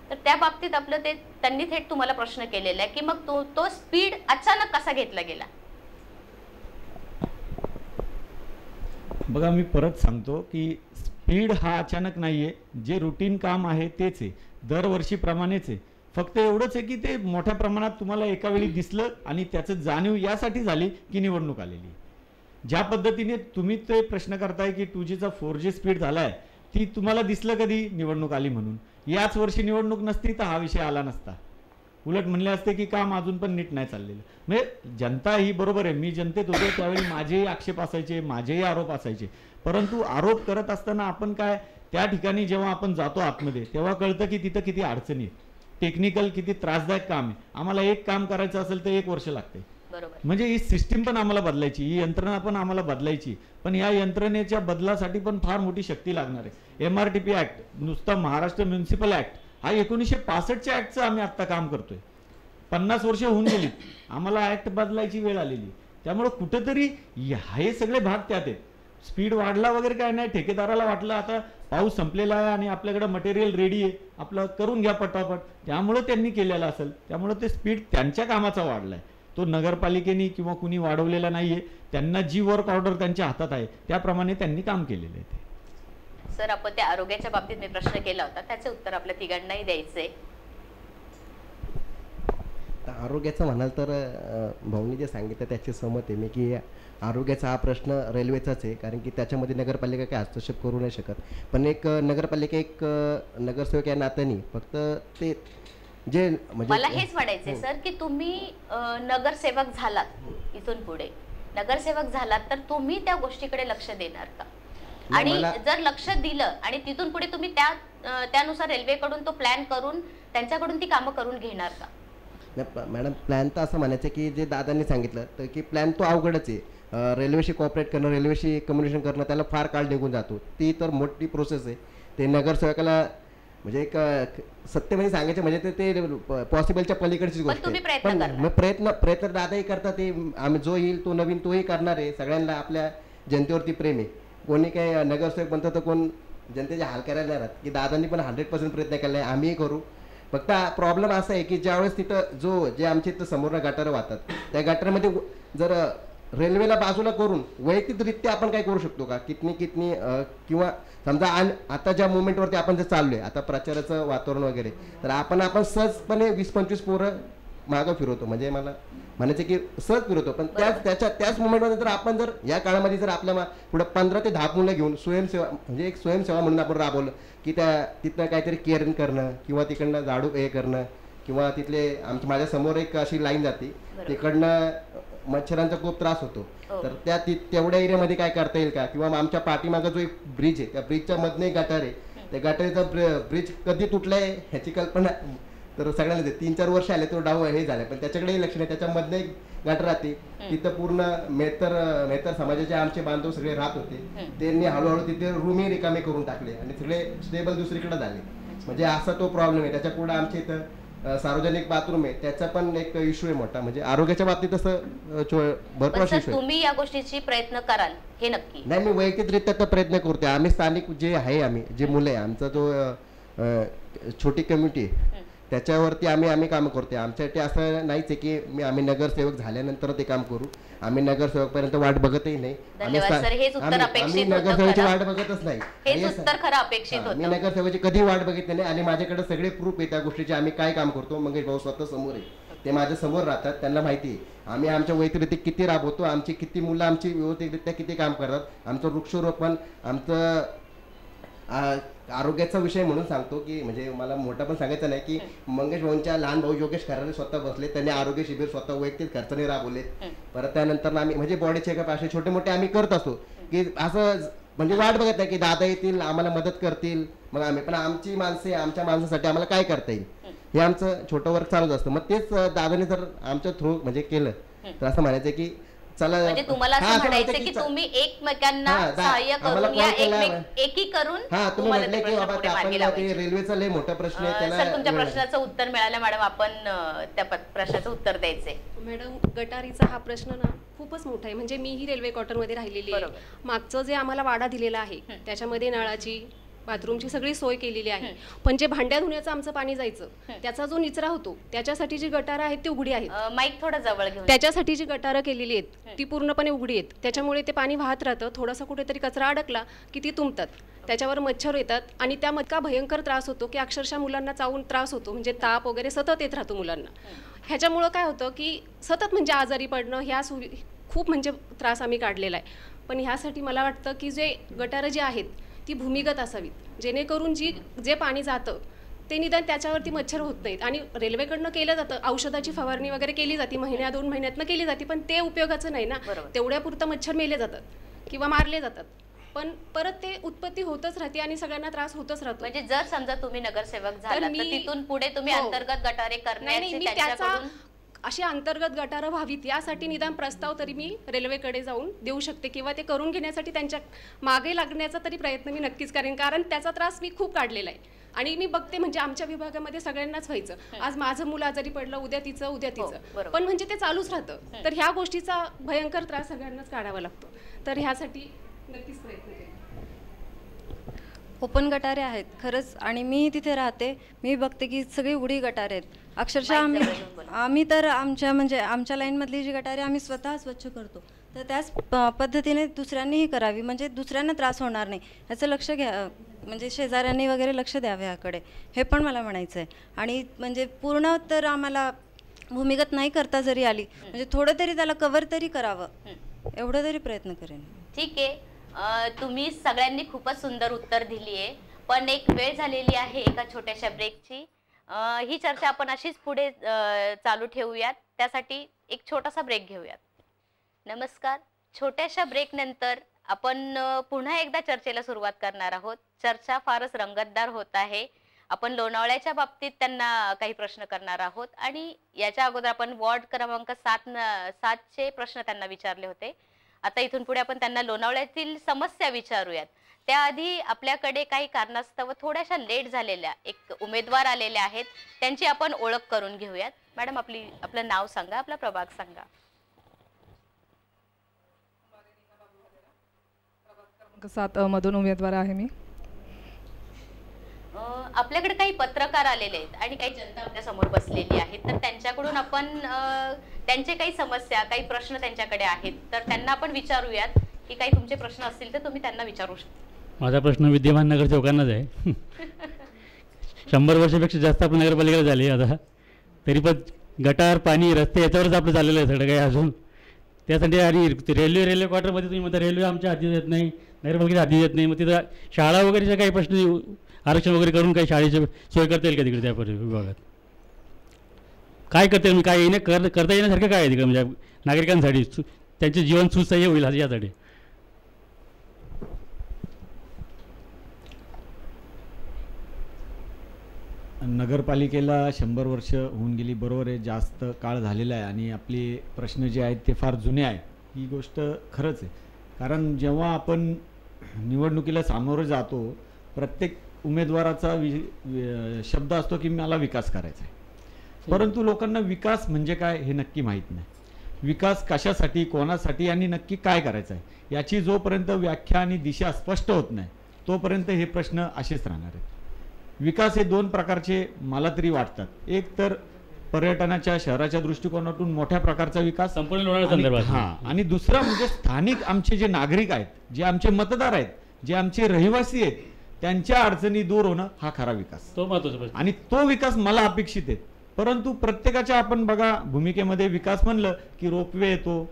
तर त्या बाबतीत आपलं ते त्यांनी थेट तुम्हाला प्रश्न केलेला आहे की मग तो स्पीड अचानक कसा घेतला गेला. बघा मी परत सांगतो की स्पीड हा अचानक नाहीये, जे रुटीन काम आहे तेच आहे, दरवर्षीप्रमाणेच आहे. फक्त एवढंच आहे की ते मोठ्या प्रमाणात तुम्हाला एका वेळी दिसलं आणि त्याचं जाणीव यासाठी झाली की निवडणूक आलेली. ज्या पद्धतीने तुम्ही ते प्रश्न करताय की 2Gचा 4G स्पीड झालाय, ती तुम्हाला दिसलं कधी, निवडणूक आली म्हणून. याच वर्षी निवडणूक नसती तर हा विषय आला नसता. उलट म्हणले असते की काम अजून पण नीट नाही चाललेलं. म्हणजे जनता ही बरोबर आहे, मी जनतेत होतो त्यावेळी माझेही आक्षेप असायचे, माझेही आरोप असायचे, परंतु आरोप करत असताना आपण काय त्या ठिकाणी जेव्हा आपण जातो आतमध्ये तेव्हा कळतं की तिथं किती अडचणी, टेक्निकल किती त्रासदायक काम आहे. आम्हाला एक काम करायचं असेल तर 1 वर्ष लागते. म्हणजे ही सिस्टीम पण आम्हाला बदलायची, ही यंत्रणा पण आम्हाला बदलायची, पण या यंत्रणेच्या बदलासाठी पण फार मोठी शक्ती लागणार आहे. MRTP ऍक्ट, नुसता महाराष्ट्र म्युनिसिपल ऍक्ट हा 1965च्या ऍक्टचं आम्ही आत्ता काम करतोय. 50 वर्ष होऊन गेली, आम्हाला ऍक्ट बदलायची वेळ आलेली. त्यामुळे कुठंतरी हे सगळे भाग त्यात आहेत. स्पीड वाढला वगैरे काय नाही, ठेकेदाराला वाटलं आता पाऊस संपलेला आहे आणि आपल्याकडे मटेरियल रेडी आहे, आपलं करून घ्या पटापट, त्यामुळे त्यांनी केलेलं असेल. त्यामुळे ते स्पीड त्यांच्या कामाचा वाढलाय, तो नगरपालिकेने किंवा कुणी वाढवलेला नाहीये. त्यांना जी वर्क ऑर्डर त्यांच्या हातात आहे त्याप्रमाणे त्यांनी काम केलेलं आहे. सर आपण त्या आरोग्याच्या बाबतीत मी प्रश्न केला होता, त्याचे उत्तर आपल्या तिघांनाही द्यायचंय. आरोग्याचं म्हणाल तर भाऊनी जे सांगितलं त्याची सहमत आहे मी की आरोग्याचा हा प्रश्न रेल्वेचाच आहे, कारण की त्याच्यामध्ये नगरपालिका काही हस्तक्षेप करू नाही शकत. पण एक नगरपालिका एक नगरसेवक या नात्याने फक्त ते जे म्हणजे मला हेच म्हणायचंय सर की तुम्ही नगरसेवक झालात, इथून पुढे नगरसेवक झालात तर तुम्ही त्या गोष्टीकडे लक्ष देणार का? आणि जर लक्ष दिलं आणि तिथून पुढे तुम्ही त्यानुसार रेल्वेकडून तो प्लॅन करून त्यांच्याकडून ती कामं करून घेणार का? मॅडम प्लॅन तर असं म्हणायचं की जे दादांनी सांगितलं तर की प्लॅन तो अवघडच आहे. रेल्वेशी कॉपरेट करणं, रेल्वेशी कम्युनिकेशन करणं, त्याला फार काळ निघून जातो. ती तर मोठी प्रोसेस आहे. ते नगरसेवकाला म्हणजे एक सत्य म्हणजे सांगायचं म्हणजे ते पॉसिबलच्या पलीकडची गोष्ट आहे. पण प्रयत्न दादाही करतात, ते आम्ही जो येईल तो नवीन तोही करणार आहे. सगळ्यांना आपल्या जनतेवरती प्रेम आहे. कोणी काही नगरसेवक बनतं तर कोण जनतेचे हाल करायला नाही राहत, की दादांनी पण 100% प्रयत्न केला आहे, आम्हीही करू. फक्त प्रॉब्लेम असा आहे की ज्यावेळेस तिथं जे आमच्या इथं समोरनं गटारं वाहतात त्या गटारामध्ये जर रेल्वेला बाजूला करून वैयक्तिकरित्या आपण काय करू शकतो का? कितनी किंवा समजा आता ज्या मुवमेंटवरती आपण जे चाललोय, आता प्रचाराचं वातावरण वगैरे, तर आपण सहजपणे 20-25 पोरं मागं फिरवतो. म्हणजे मला म्हणायचं की सहज फिरवतो. पण त्याच मुवमेंटमध्ये जर आपण जर या काळामध्ये जर आपल्या पुढे 15 ते 10 मुलं घेऊन स्वयंसेवा म्हणजे एक स्वयंसेवा म्हणून आपण राबवलं की तिथनं काहीतरी केअरिंग करणं किंवा तिकडनं झाडू हे करणं किंवा तिथले माझ्या समोर एक अशी लाईन जाते, तिकडनं मच्छरांचा खूप त्रास होतो, तर तेवढ्या एरियामध्ये काय करता येईल का? किंवा आमच्या पाठीमागं जो एक ब्रिज आहे त्या ब्रिजच्या मधनं एक गटार आहे, त्या गटारीचा ब्रिज कधी तुटलाय ह्याची कल्पना तर सगळ्यांना 3-4 वर्ष आले तो डाव हे झालं, पण त्याच्याकडेही लक्ष नाही. त्याच्यामधनं गटर राहते तिथं पूर्ण मेहतर समाजाचे आमचे बांधव सगळे राहत होते. त्यांनी हळूहळू तिथे रूमही रिकामे करून टाकले आणि सगळे स्टेबल दुसरीकडे झाले. म्हणजे असा तो प्रॉब्लेम आहे. त्याच्या पुढे आमच्या इथं सार्वजनिक बाथरूम आहे, त्याचा पण एक इश्यू आहे मोठा. म्हणजे आरोग्याच्या बाबतीत तसं भरपूर इश्यू आहे. तुम्ही या गोष्टीची प्रयत्न कराल हे नक्की? नाही, मी वैयक्तिकरित्या तर प्रयत्न करतोय. आम्ही स्थानिक जे आहे, आम्ही जे मुलं आहे, आमचा जो छोटी कम्युनिटी आहे त्याच्यावरती आम्ही काम करतोय. आमच्यासाठी असं नाहीच आहे की आम्ही नगरसेवक झाल्यानंतर ते काम करू. आम्ही नगरसेवकपर्यंत वाट बघतही नाही. आम्ही नगरसेवकाची वाट बघतच नाही. मी नगरसेवकाची कधी वाट बघितली नाही आणि माझ्याकडे सगळे प्रूफ आहे त्या गोष्टीचे. आम्ही काय काम करतो मंगेश भाऊ स्वतः समोर आहे, ते माझ्या समोर राहतात, त्यांना माहिती आहे आम्ही आमच्या वैयक्तिक किती राबवतो, आमची किती मुलं आमची व्यवस्थितरित्या किती काम करतात. आमचं वृक्षारोपण, आमचं आरोग्याचा विषय म्हणून सांगतो की म्हणजे मला मोठा पण सांगायचं नाही की मंगेश भाऊंच्या लहान भाऊ योगेश खरारे स्वतः बसले, त्यांनी आरोग्य शिबिर स्वतः वैयक्तिक खर्चाने राबवले. परत त्यानंतर आम्ही म्हणजे बॉडी चेकअप असे छोटे मोठे आम्ही करत असतो की असं म्हणजे वाट बघत नाही की दादा येतील आम्हाला मदत करतील मग आम्ही, पण आमची माणसे आमच्या माणसासाठी आम्हाला काय करता येईल हे आमचं छोटं वर्क चालूच असतं. मग तेच दादाने जर आमच्या थ्रू म्हणजे केलं तर असं म्हणायचं की चला, म्हणजे तुम्हाला असं म्हणायचं की तुम्ही एकमेकांना सहाय्य करून या एकी करून तुम्ही म्हटले की बाबा आपण रेल्वेचा लय मोठा प्रश्न आहे त्याला. तुमच्या प्रश्नाचं उत्तर मिळालं मॅडम, आपण त्या प्रश्नाचं उत्तर द्यायचंय. मॅडम, गटारीचा हा प्रश्न ना खूपच मोठा आहे. म्हणजे मीही रेल्वे क्वार्टरमध्ये राहिलेली आहे. मागचं जे आम्हाला वाडा दिलेला आहे त्याच्यामध्ये नळाची बाथरूमची सगळी सोय केलेली आहे, पण जे भांड्या धुण्याचं आमचं पाणी जायचं त्याचा जो निचरा होतो त्याच्यासाठी जी गटारं आहेत ती उघडी आहेत. माईक थोडं जवळ घेऊन. त्याच्यासाठी जी गटारं केलेली आहेत ती पूर्णपणे उघडी आहेत. त्याच्यामुळे ते पाणी वाहत राहतं. थोडासा कुठेतरी कचरा अडकला की ती तुंबतात, त्याच्यावर मच्छर येतात आणि त्या इतका भयंकर त्रास होतो की अक्षरशः मुलांना चावून त्रास होतो. म्हणजे ताप वगैरे सतत येत राहतो मुलांना. ह्याच्यामुळं काय होतं की सतत म्हणजे आजारी पडणं ह्या खूप म्हणजे त्रास आम्ही काढलेला आहे. पण ह्यासाठी मला वाटतं की जे गटारं जी आहेत ती भूमिगत असावीत, जेणेकरून जे पाणी जातं ते निदान त्याच्यावरती मच्छर होत नाहीत. आणि रेल्वेकडनं केलं जातं, औषधाची फवारणी वगैरे केली जाते, 2 महिन्यातनं केली जाते, पण ते उपयोगाचं नाही ना. तेवढ्यापुरतं मच्छर मेले जातात किंवा मारले जातात, पण परत ते उत्पत्ती होतच राहते आणि सगळ्यांना त्रास होतच राहतो. म्हणजे जर समजा तुम्ही नगरसेवक झाला तर तिथून पुढे तुम्ही अंतर्गत गटारे करण्याची त्यांच्याकडून अशी अंतर्गत गटारं व्हावीत यासाठी निदान प्रस्ताव तरी मी रेल्वेकडे जाऊन देऊ शकते किंवा ते करून घेण्यासाठी त्यांच्या मागे लागण्याचा तरी प्रयत्न मी नक्कीच करेन. कारण त्याचा त्रास मी खूप काढलेला आहे आणि मी बघते म्हणजे आमच्या विभागामध्ये सगळ्यांनाच व्हायचं. आज माझं मुलं आजारी पडलं, उद्या तिचं, पण म्हणजे ते चालूच राहतं. तर ह्या गोष्टीचा भयंकर त्रास सगळ्यांनाच काढावा लागतो. तर ह्यासाठी नक्कीच प्रयत्न करेन. ओपन गटारे आहेत खरंच, आणि मी तिथे राहते, मी बघते की सगळी उघडी गटारे आहेत. अक्षरशः आम्ही तर आमच्या लाईनमधली जी गटारे आम्ही स्वतः स्वच्छ करतो, तर त्याच पद्धतीने दुसऱ्यांनीही करावी, म्हणजे दुसऱ्यांना त्रास होणार नाही याचं लक्ष घ्या. म्हणजे शेजाऱ्यांनी वगैरे लक्ष द्यावे याकडे, हे पण मला म्हणायचं आहे. आणि म्हणजे पूर्ण तर आम्हाला भूमिगत नाही करता जरी आली, म्हणजे थोडं तरी त्याला कव्हर तरी करावं, एवढं तरी प्रयत्न करेन. ठीक आहे, तुम्ही सगळ्यांनी खूपच सुंदर उत्तर दिली आहे, पण एक वेळ झालेली आहे एका छोट्याशा ब्रेकची. ही चर्चा आपण अशीच पुढे चालू ठेवूयात, त्यासाठी एक छोटासा ब्रेक घेऊयात. नमस्कार, छोट्याशा ब्रेक नंतर आपण पुन्हा एकदा चर्चेला सुरुवात करणार आहोत. चर्चा फारच रंगतदार होत आहे. आपण लोणावळ्याच्या बाबतीत त्यांना काही प्रश्न करणार आहोत आणि याच्या अगोदर आपण वॉर्ड क्रमांक 7चे प्रश्न त्यांना विचारले होते. आता इथून पुढे आपण त्यांना लोणावळ्यातील समस्या विचारूयात. त्याआधी आपल्याकडे काही कारणास्तव थोड्याशा लेट झालेल्या एक उमेदवार आलेले आहेत, त्यांची आपण ओळख करून घेऊयात. मॅडम, आपलं नाव सांगा, आपला प्रभाग सांगा. क्रमांक 7 मधून उमेदवार आहे मी. आपल्याकडे काही पत्रकार आलेले आहेत आणि काही जनता आपल्या समोर बसलेली आहे, तर त्यांच्याकडून आपण त्यांचे काही समस्या, काही प्रश्न त्यांच्याकडे आहेत, तर त्यांना आपण विचारूयात की काही तुमचे प्रश्न असतील तर तुम्ही त्यांना विचारू शकता. माझा प्रश्न विद्यमान नगरसेवकांनाच आहे. 100 वर्षापेक्षा जास्त आपण नगरपालिकेला झाली आता, तरी पण गटार, पाणी, रस्ते याच्यावरच आपलं चाललेलं आहे सगळं काही अजून. त्यासाठी आणि रेल्वे क्वार्टरमध्ये तुम्ही म्हणता रेल्वे आमच्या हाती येत नाही, नगरपालिकेच्या हाती येत नाही, मग तिथं शाळा वगैरेचे काही प्रश्न, आरक्षण वगैरे करून काही शाळेची सोय करता येईल का तिकडे त्या विभागात? काय करता येईल, काय करता येण्यासारखं काय आहे तिकडे म्हणजे नागरिकांसाठी, त्यांचे जीवन सुसह्य होईल यासाठी? नगरपालिकेला 100 वर्ष होऊन गेली, बरोबर आहे, जास्त काळ झालेला आहे आणि आपले प्रश्न जे आहेत ते फार जुने आहेत, ही गोष्ट खरंच आहे. कारण जेव्हा आपण निवडणुकीला सामोरं जातो, प्रत्येक उमेदवाराचा शब्द असतो की मला विकास करायचा आहे, परंतु लोकांना विकास म्हणजे काय हे नक्की माहीत नाही. विकास कशासाठी, कोणासाठी आणि नक्की काय करायचं आहे याची जोपर्यंत व्याख्या आणि दिशा स्पष्ट होत नाही तोपर्यंत हे प्रश्न असेच राहणार आहेत. विकास हे 2 प्रकारचे मला तरी वाटतात. एक तर पर्यटनाच्या शहराच्या दृष्टिकोनातून मोठ्या प्रकारचा विकास संपूर्ण लोणावळा संदर्भात, हां, आणि दुसरा म्हणजे स्थानिक आमचे जे नागरिक आहेत, जे आमचे मतदार आहेत, जे आमचे रहिवासी आहेत, त्यांच्या अडचणी दूर होणं हा खरा विकास, तो महत्त्वाचा आणि तो विकास मला अपेक्षित आहे. परंतु प्रत्येकाच्या आपण बघा भूमिकेमध्ये विकास म्हणलं की रोपवे येतो,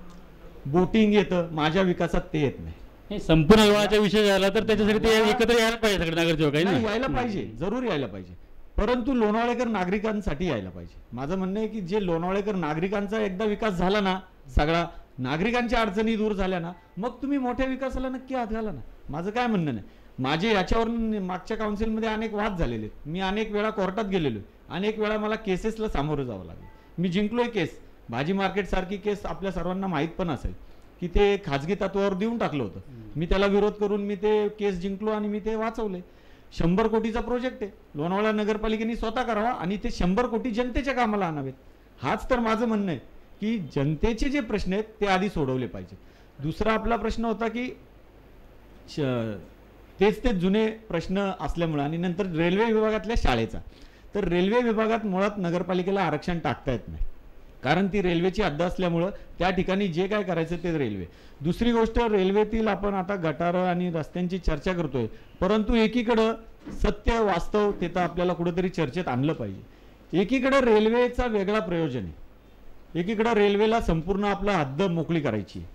बोटिंग येतं, माझ्या विकासात ते येत नाही. संपूर्ण लोणावळ्याचा विषय झाला तर त्याच्यासाठी ते एकत्र यायला पाहिजे, सगळे नगरसेवक नाही यायला पाहिजे, जरूर यायला पाहिजे, परंतु लोणावळेकर नागरिकांसाठी यायला पाहिजे. माझं म्हणणं आहे की जे लोणावळेकर नागरिकांचा एकदा विकास झाला ना, सगळा नागरिकांच्या अडचणी दूर झाल्या ना, मग तुम्ही मोठ्या विकासाला नक्की हात घाला ना. माझं काय म्हणणं नाही. माझे याच्यावरून मागच्या काउन्सिलमध्ये अनेक वाद झालेले आहेत. मी अनेक वेळा कोर्टात गेलेलो, अनेक वेळा मला केसेसला सामोरं जावं लागलं. मी जिंकलोय केस. भाजी मार्केट सारखी केस आपल्या सर्वांना माहीत पण असेल की ते खाजगी तत्वावर देऊन टाकलं होतं. मी त्याला विरोध करून मी ते केस जिंकलो आणि मी ते वाचवले. 100 कोटीचा प्रोजेक्ट आहे, लोणावळा नगरपालिकेने स्वतः करावा आणि ते 100 कोटी जनतेच्या कामाला आणावेत. हाच तर माझं म्हणणं आहे की जनतेचे जे प्रश्न आहेत ते आधी सोडवले पाहिजे. दुसरा आपला प्रश्न होता की तेच जुने प्रश्न असल्यामुळे, आणि नंतर रेल्वे विभागातल्या शाळेचा. तर रेल्वे विभागात मुळात नगरपालिकेला आरक्षण टाकता येत नाही, कारण ती रेल्वेची हद्द असल्यामुळं त्या ठिकाणी जे काय करायचं ते रेल्वे. दुसरी गोष्ट, रेल्वेतील आपण आता गटारं आणि रस्त्यांची चर्चा करतोय, परंतु एकीकडं सत्य वास्तव ते तर आपल्याला कुठेतरी चर्चेत आणलं पाहिजे. एकीकडं रेल्वेचा वेगळा प्रयोजन आहे, एकीकडं रेल्वेला संपूर्ण आपला हद्द मोकळी करायची आहे.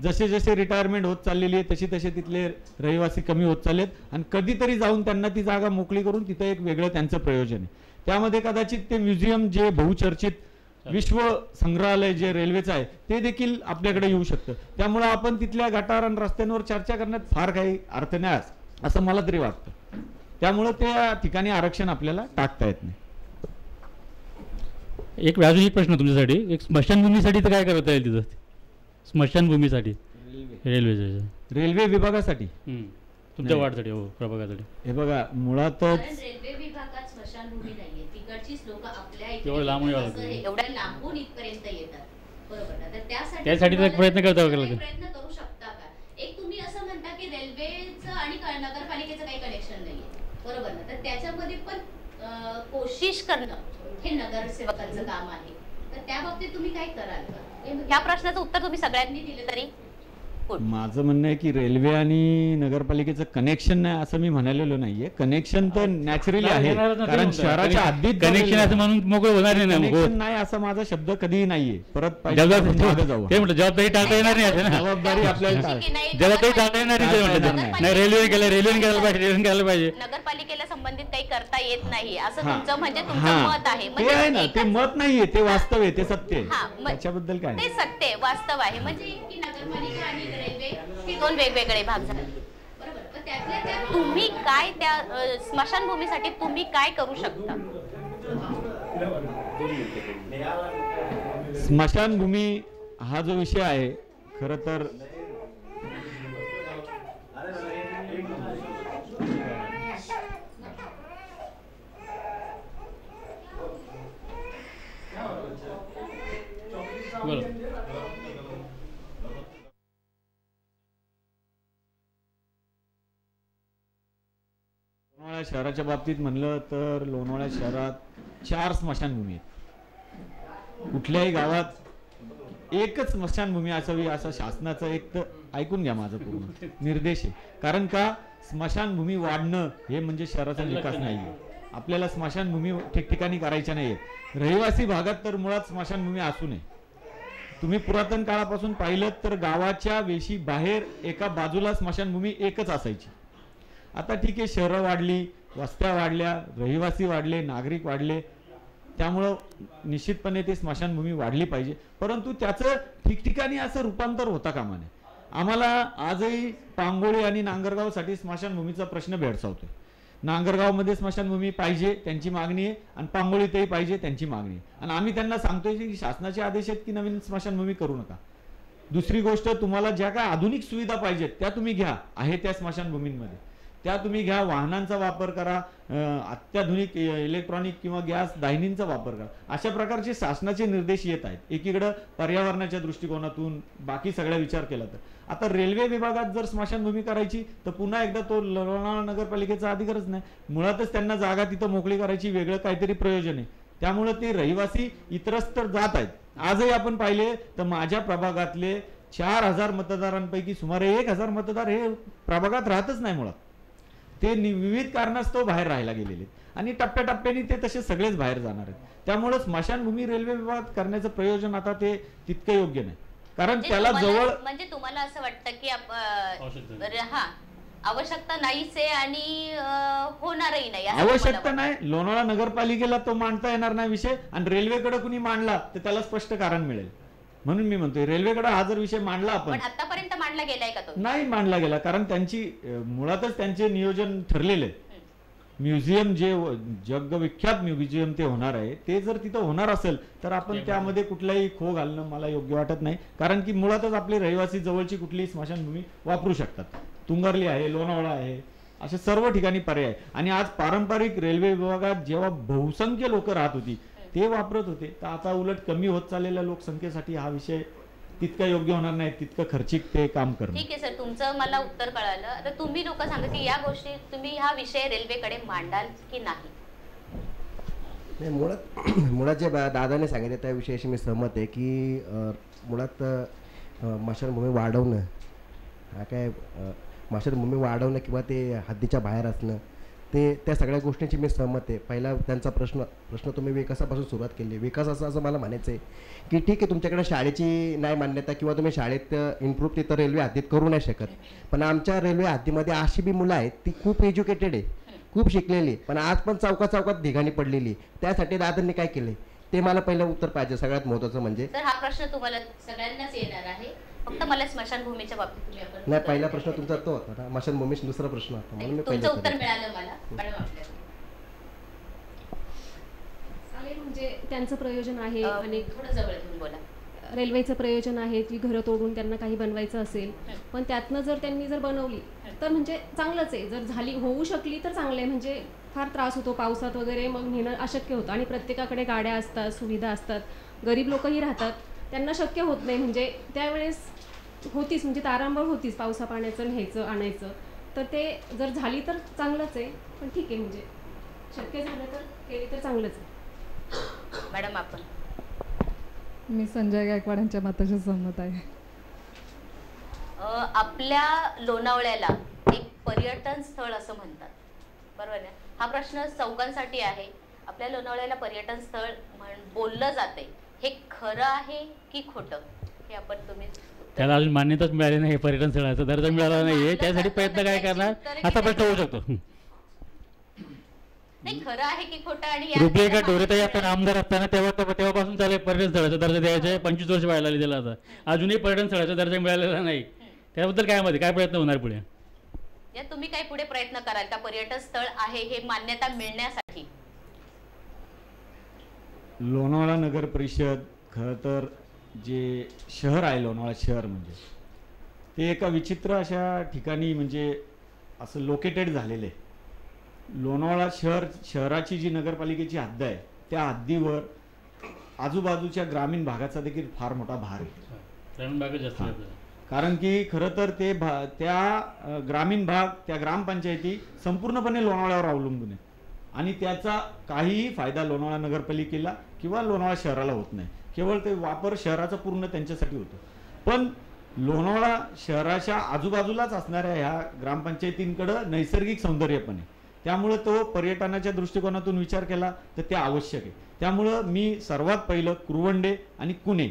जसे जसे रिटायरमेंट होत चाललेली आहे तशी तसे तिथले रहिवासी कमी होत चाललेत आणि कधीतरी जाऊन त्यांना ती जागा मोकळी करून तिथं एक वेगळं त्यांचं प्रयोजन आहे. त्यामध्ये कदाचित ते म्युझियम जे बहुचर्चित विश्व संग्रहालय जे रेल्वेचं आहे ते देखील आपल्याकडे येऊ शकतं. त्यामुळे आपण तिथल्या गटार आणि रस्त्यांवर चर्चा करण्यात फार काही अर्थ नाही असं मला तरी वाटतं. त्यामुळं त्या ठिकाणी आरक्षण आपल्याला टाकता येत नाही. एक अजून एक प्रश्न तुमच्यासाठी, एक स्मशानभूमीसाठी तर काय करता येईल तिथं? स्मशानभूमीसाठी रेल्वे विभागासाठी तुमच्या वार्डसाठी, हो प्रभागासाठी. हे बघा, मुळातच रेल्वे विभागात स्मशानभूमी नाहीये, तिकडचीच लोक आपल्या एवढ्या लांबून एवढ्या लांबून इथपर्यंत येतात, बरोबर ना? तर त्यासाठी प्रयत्न करता प्रयत्न करू शकता का? एक तुम्ही असं म्हणता की रेल्वेचं आणि नगरपालिकेचं काही कनेक्शन नाहीये, बरोबर ना? तर त्याच्यामध्ये पण कोशिश करणं हे नगरसेवकांचं काम आहे. तर त्या बाबतीत तुम्ही काय कराल का? ह्या प्रश्नाचं उत्तर तुम्ही सगळ्यांनी दिलं तरी. माझं म्हणणं आहे की रेल्वे आणि नगरपालिकेचं कनेक्शन नाही असं मी म्हणालेलो नाहीये. कनेक्शन तर नॅचरली आहे, कारण शहराच्या हद्दीत कनेक्शन असं म्हणून मोकळं होणार नाही. कनेक्शन नाही असा माझा शब्द कधीही नाहीये. परत जबाबदारी टाळता येणार नाही, जबाबदारी आपल्याला जबाबदारी टाळता येणार नाही. रेल्वे गेलं पाहिजे, नगरपालिकेला संबंधित काही करता येत नाही असं तुमचं म्हणजे तुमचं मत आहे. ते आहे ना, ते मत नाहीये, ते वास्तव आहे, ते सत्य आहे. त्याच्याबद्दल काय ते सत्य आहे, वास्तव आहे. म्हणजे की नगरपालिका आणि रेल्वे हे 2 वेगवेगळे भाग झाले, बरोबर? पण त्यातल्या त्यात तुम्ही काय त्या स्मशानभूमीसाठी तुम्ही काय करू शकता? स्मशानभूमी हा जो विषय आहे, खरं तर लोणावळा शहराच्या बाबतीत म्हणलं तर लोणावळा शहरात 4 स्मशानभूमी आहेत. कुठल्याही गावात एकच स्मशानभूमी असावी असा शासनाचा एक तर ऐकून घ्या माझं पूर्ण निर्देश आहे. कारण का, स्मशानभूमी वाढणं हे म्हणजे शहराचा विकास नाहीये. आपल्याला स्मशानभूमी ठिकठिकाणी करायच्या नाहीये. रहिवासी भागात तर मुळात स्मशानभूमी असू नये. तुम्ही पुरातन काळापासून पाहिलं तर गावाच्या वेशी बाहेर एका बाजूला स्मशानभूमी एकच असायची. आता ठीक आहे, शहरं वाढली, वस्त्या वाढल्या, रहिवासी वाढले, नागरिक वाढले, त्यामुळं निश्चितपणे ते स्मशानभूमी वाढली पाहिजे. परंतु त्याचं ठिकठिकाणी असं रूपांतर होता कामा नये. आम्हाला आजही पांगोळी आणि नांगरगावसाठी स्मशानभूमीचा प्रश्न भेडसावतोय. नांगरगावमध्ये स्मशानभूमी पाहिजे त्यांची मागणी आहे, आणि पांगोळीतही पाहिजे त्यांची मागणी आहे. आणि आम्ही त्यांना सांगतोय की शासनाचे आदेश आहेत की नवीन स्मशानभूमी करू नका. दुसरी गोष्ट, तुम्हाला ज्या काय आधुनिक सुविधा पाहिजेत त्या तुम्ही घ्या, आहे त्या स्मशानभूमींमध्ये त्या तुम्ही घ्या. वाहनांचा वापर करा, अत्याधुनिक इलेक्ट्रॉनिक किंवा गॅस दाहिनींचा वापर करा. अशा प्रकारचे शासनाचे निर्देश येत आहेत. एकीकडं पर्यावरणाच्या दृष्टिकोनातून बाकी सगळा विचार केला तर आता रेल्वे विभागात जर स्मशानभूमी करायची तर पुन्हा एकदा तो लोणावळा नगरपालिकेचा अधिकारच नाही. मुळातच त्यांना जागा तिथं मोकळी करायची वेगळं काहीतरी प्रयोजन आहे. त्यामुळे ते रहिवासी इतरत्र जात आहेत. आजही आपण पाहिले तर माझ्या प्रभागातले 4000 मतदारांपैकी सुमारे 1000 मतदार हे प्रभागात राहतच नाही. मुळात ते विविध कारणास्तव बाहेर राहायला गेलेले आणि टप्प्याटप्प्याने ते तसे सगळेच बाहेर जाणार आहेत. त्यामुळे स्मशानभूमी रेल्वे विभागात करण्याचं प्रयोजन आता ते तितकं योग्य नाही. कारण त्याला जवळ म्हणजे तुम्हाला असं वाटतं की हा आवश्यकता नाहीच आहे आणि होणारही नाही. आवश्यकता नाही. लोणावळा नगरपालिकेला तो मांडता येणार नाही विषय, आणि रेल्वेकडे कुणी मांडला तर त्याला स्पष्ट कारण मिळेल. म्हणून मी म्हणतोय रेल्वेकडे हा जर विषय मांडला आपण, आतापर्यंत मांडला गेलाय का तो? नाही मांडला गेला, कारण त्यांची मुळातच त्यांचे नियोजन ठरलेले. म्युझियम जे जगविख्यात म्युझियम ते होणार आहे, ते जर तिथं होणार असेल तर आपण त्यामध्ये कुठलाही खो घालणं मला योग्य वाटत नाही. कारण की मुळातच आपले रहिवासी जवळची कुठलीही स्मशानभूमी वापरू शकतात. तुंगारली आहे, लोणावळा आहे, अशा सर्व ठिकाणी पर्याय. आणि आज पारंपरिक रेल्वे विभागात जेव्हा बहुसंख्य लोक राहत होती ते वापरत होते, तर आता उलट कमी होत चाललेल्या लोकसंख्येसाठी हा विषय तितका योग्य होणार नाही, तितकं खर्चिक ते काम करणार. ठीक आहे सर, तुमचं मला उत्तर कळालं. आता तुम्ही लोक सांगा की या गोष्टी तुम्ही हा विषय रेल्वेकडे मांडाल की नाही? मुळात जे दादाने सांगितलं त्या विषयाशी मी सहमत आहे की मुळात स्मशानभूमी वाढवणं, हा काय स्मशानभूमी वाढवणं किंवा ते हद्दीच्या बाहेर असणं, ते त्या सगळ्या गोष्टींची मी सहमत आहे. पहिला त्यांचा प्रश्न तुम्ही विकासापासून सुरुवात केली. विकास असं मला म्हणायचं आहे की ठीक आहे, तुमच्याकडे शाळेची नाही मान्यता किंवा तुम्ही शाळेत इम्प्रूव्ह तिथं रेल्वे हद्दीत करू नाही शकत, पण आमच्या रेल्वे हद्दीमध्ये अशी बी मुलं आहेत ती खूप एज्युकेटेड आहे, खूप शिकलेली, पण आज पण चौकात धिगाणी पडलेली. त्यासाठी दादांनी काय केले ते मला पहिलं उत्तर पाहिजे. सगळ्यात महत्त्वाचं म्हणजे सर हा प्रश्न तुम्हाला सगळ्यांनाच येणार आहे, फक्त मला स्मशानभूमीच्या बाबतीत तुम्ही आपण नाही, पहिला प्रश्न तुमचा तो होता ना, स्मशानभूमीचा दुसरा प्रश्न होता, म्हणून मी तुमचं उत्तर मिळालं मला. म्हणजे त्यांचं प्रयोजन आहे आणि थोडं जवळ घेऊन बोला. रेल्वेचं प्रयोजन आहे की घरं तोडून त्यांना काही बनवायचं असेल, पण त्यातनं जर त्यांनी बनवली तर म्हणजे चांगलंच आहे. जर झाली होऊ शकली तर चांगलं आहे. म्हणजे फार त्रास होतो पावसात वगैरे, मग नेणं अशक्य होतं. आणि प्रत्येकाकडे गाड्या असतात, सुविधा असतात, गरीब लोकही राहतात, त्यांना शक्य होत नाही. म्हणजे त्यावेळेस होतीच म्हणजे तारांबळ होतीच पावसा पाण्याचं न्यायचं आणायचं. तर ते जर झाली तर चांगलंच आहे, पण ठीक आहे म्हणजे शक्य झालं तर केली तर चांगलंच आहे. मॅडम आपण? मी संजय गायकवाड यांच्या मताशी सहमत आहे. आपल्या लोणावळ्याला एक पर्यटन स्थळ असं म्हणतात, बरोबर आहे? हा प्रश्न चौघांसाठी आहे. आपल्या लोणावळ्याला पर्यटन स्थळ बोललं जाते, हे खरं आहे की खोटं? हे आपण तुम्ही त्याला अजून मान्यताच मिळाली नाही, पर्यटन स्थळाचा दर्जा मिळाला नाहीये, त्यासाठी प्रयत्न काय करणार असा प्रश्न होऊ शकतो. नाही, खरं आहे की खोटं? आणि रुपये डोरेताई आपण आमदार असताना तेव्हापासून चालू पर्यटन स्थळाचा दर्जा द्यायचा 25 वर्ष व्हायला दिला आता, अजूनही पर्यटन स्थळाचा दर्जा मिळालेला नाही. त्याबद्दल काय प्रयत्न होणार पुढे? या तुम्ही काय पुढे प्रयत्न कराल का पर्यटन स्थळ आहे हे मान्यता मिळण्यासाठी? लोणावळा नगर परिषद खरं तर जे शहर आहे, लोणावळा शहर म्हणजे ते एका विचित्र अशा ठिकाणी म्हणजे असं लोकेटेड झालेलं आहे. लोणावळा शहराची जी नगरपालिकेची हद्द आहे त्या हद्दीवर आजूबाजूच्या ग्रामीण भागाचा देखील फार मोठा भार आहे. कारण की खरं तर ते त्या ग्रामीण भाग, त्या ग्रामपंचायती संपूर्णपणे लोणावळ्यावर अवलंबून आहे आणि त्याचा काहीही फायदा लोणावळा नगरपालिकेला किंवा लोणावळा शहराला होत नाही. केवळ ते वापर शहराचा पूर्ण त्यांच्यासाठी होतो. पण लोणावळा शहराच्या आजूबाजूलाच असणाऱ्या ह्या ग्रामपंचायतींकडं नैसर्गिक सौंदर्य पण आहे, त्यामुळं तो पर्यटनाच्या दृष्टिकोनातून विचार केला तर ते आवश्यक आहे. त्यामुळं मी सर्वात पहिलं कुरवंडे आणि कुणे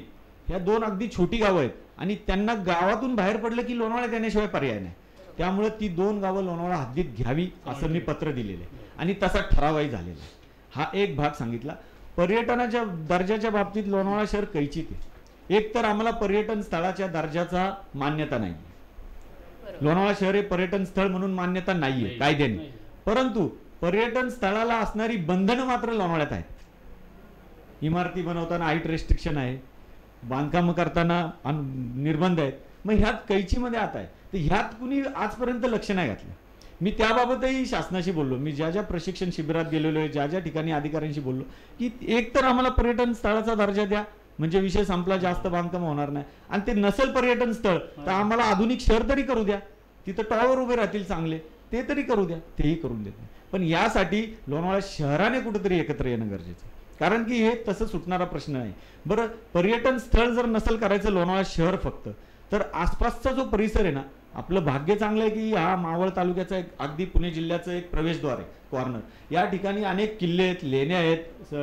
ह्या 2 अगदी छोटी गावं आहेत आणि त्यांना गावातून बाहेर पडलं की लोणावळ्यात येण्याशिवाय पर्याय नाही. त्यामुळं ती 2 गावं लोणावळा हद्दीत घ्यावी असं मी पत्र दिलेलं आहे आणि तसा ठरावही झालेला आहे. हा एक भाग सांगितला. पर्यटनाच्या दर्जाच्या बाबतीत लोणावळा शहर कैचित आहे. एक तर आम्हाला पर्यटन स्थळाच्या दर्जाचा मान्यता नाही. लोणावळा शहर हे पर्यटन स्थळ म्हणून मान्यता नाहीये कायद्याने. परंतु पर्यटन स्थळाला असणारी बंधनं मात्र लोणावळ्यात आहेत. इमारती बनवताना हाईट रेस्ट्रिक्शन आहे, बांधकाम करताना निर्बंध आहेत. मग ह्यात कैचीमध्ये आता आहे, तर ह्यात कुणी आजपर्यंत लक्ष नाही घातलं. मी त्याबाबतही शासनाशी बोललो. मी ज्या ज्या प्रशिक्षण शिबिरात गेलेलो आहे, ज्या ज्या ठिकाणी अधिकाऱ्यांशी बोललो की एक तर आम्हाला पर्यटन स्थळाचा दर्जा द्या, म्हणजे विषय संपला, जास्त बांधकाम होणार नाही. आणि ते नसेल पर्यटन स्थळ तर आम्हाला आधुनिक शहर तरी करू द्या, तिथं टॉवर उभे राहतील चांगले, ते तरी करू द्या. तेही करून देत नाही. पण यासाठी लोणावळा शहराने कुठेतरी एकत्र येणं गरजेचं आहे, कारण की हे तसं सुटणारा प्रश्न नाही. बरं, पर्यटन स्थळ जर नसेल करायचं लोणावळा शहर फक्त, तर आसपासचा जो परिसर आहे ना, आपलं भाग्य चांगलं आहे की हा मावळ तालुक्याचा एक अगदी पुणे जिल्ह्याचं एक प्रवेशद्वार आहे, कॉर्नर. या ठिकाणी अनेक किल्ले आहेत, लेण्या आहेत,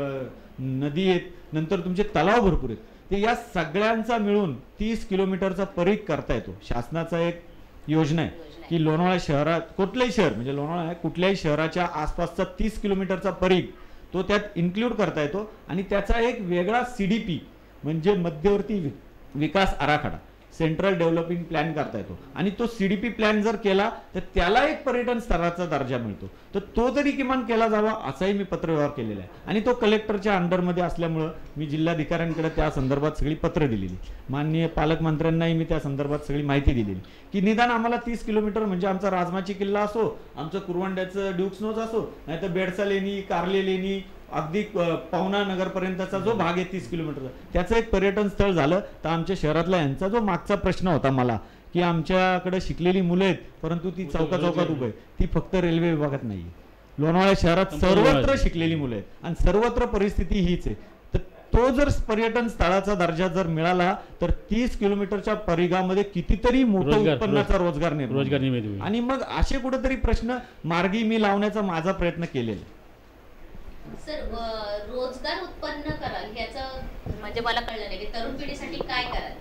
नदी आहेत, नंतर तुमचे तलाव भरपूर आहेत. ते या सगळ्यांचा मिळून 30 किलोमीटरचा परीघ करता येतो. शासनाचा एक योजना आहे की लोणावळा शहरात, कुठल्याही शहर म्हणजे लोणावळा आहे, कुठल्याही शहराच्या आसपासचा 30 किलोमीटरचा परीघ तो त्यात इन्क्लूड करता येतो. आणि त्याचा एक वेगळा CDP म्हणजे मध्यवर्ती विकास आराखडा, सेंट्रल डेव्हलपिंग प्लॅन करता येतो. आणि तो CDP प्लॅन जर केला तर त्याला एक पर्यटन स्थळाचा दर्जा मिळतो. तर तो तरी किमान केला जावा असाही मी पत्रव्यवहार केलेला आहे. आणि तो कलेक्टरच्या अंडरमध्ये असल्यामुळं मी जिल्हाधिकाऱ्यांकडे त्या संदर्भात सगळी पत्र दिलेली, माननीय पालकमंत्र्यांनाही मी त्या संदर्भात सगळी माहिती दिलेली की निदान आम्हाला 30 किलोमीटर म्हणजे आमचा राजमाची किल्ला असो, आमचं कुरवंड्याचं ड्यूक्स नोज असो, नाही तर बेडसा लेणी, कारले लेणी, अगदी पवना नगरपर्यंतचा जो भाग आहे 30 किलोमीटरचा, त्याचं एक पर्यटन स्थळ झालं तर आमच्या शहरातला यांचा जो मागचा प्रश्न होता मला की आमच्याकडे शिकलेली मुलं आहेत परंतु ती चौकात उभं आहे, ती फक्त रेल्वे विभागात नाही आहे. लोणावळा शहरात सर्वत्र शिकलेली मुलं आहेत आणि सर्वत्र परिस्थिती हीच आहे. तर तो जर पर्यटन स्थळाचा दर्जा जर मिळाला तर 30 किलोमीटरच्या परिघामध्ये कितीतरी मोठा उत्पन्नाचा रोजगार निर्माण. आणि मग असे कुठेतरी प्रश्न मार्गी मी लावण्याचा माझा प्रयत्न केलेला आहे. सर, रोजगार उत्पन्न कराल ह्याचं म्हणजे मला कळलं नाही की तरुण पिढीसाठी काय कराल.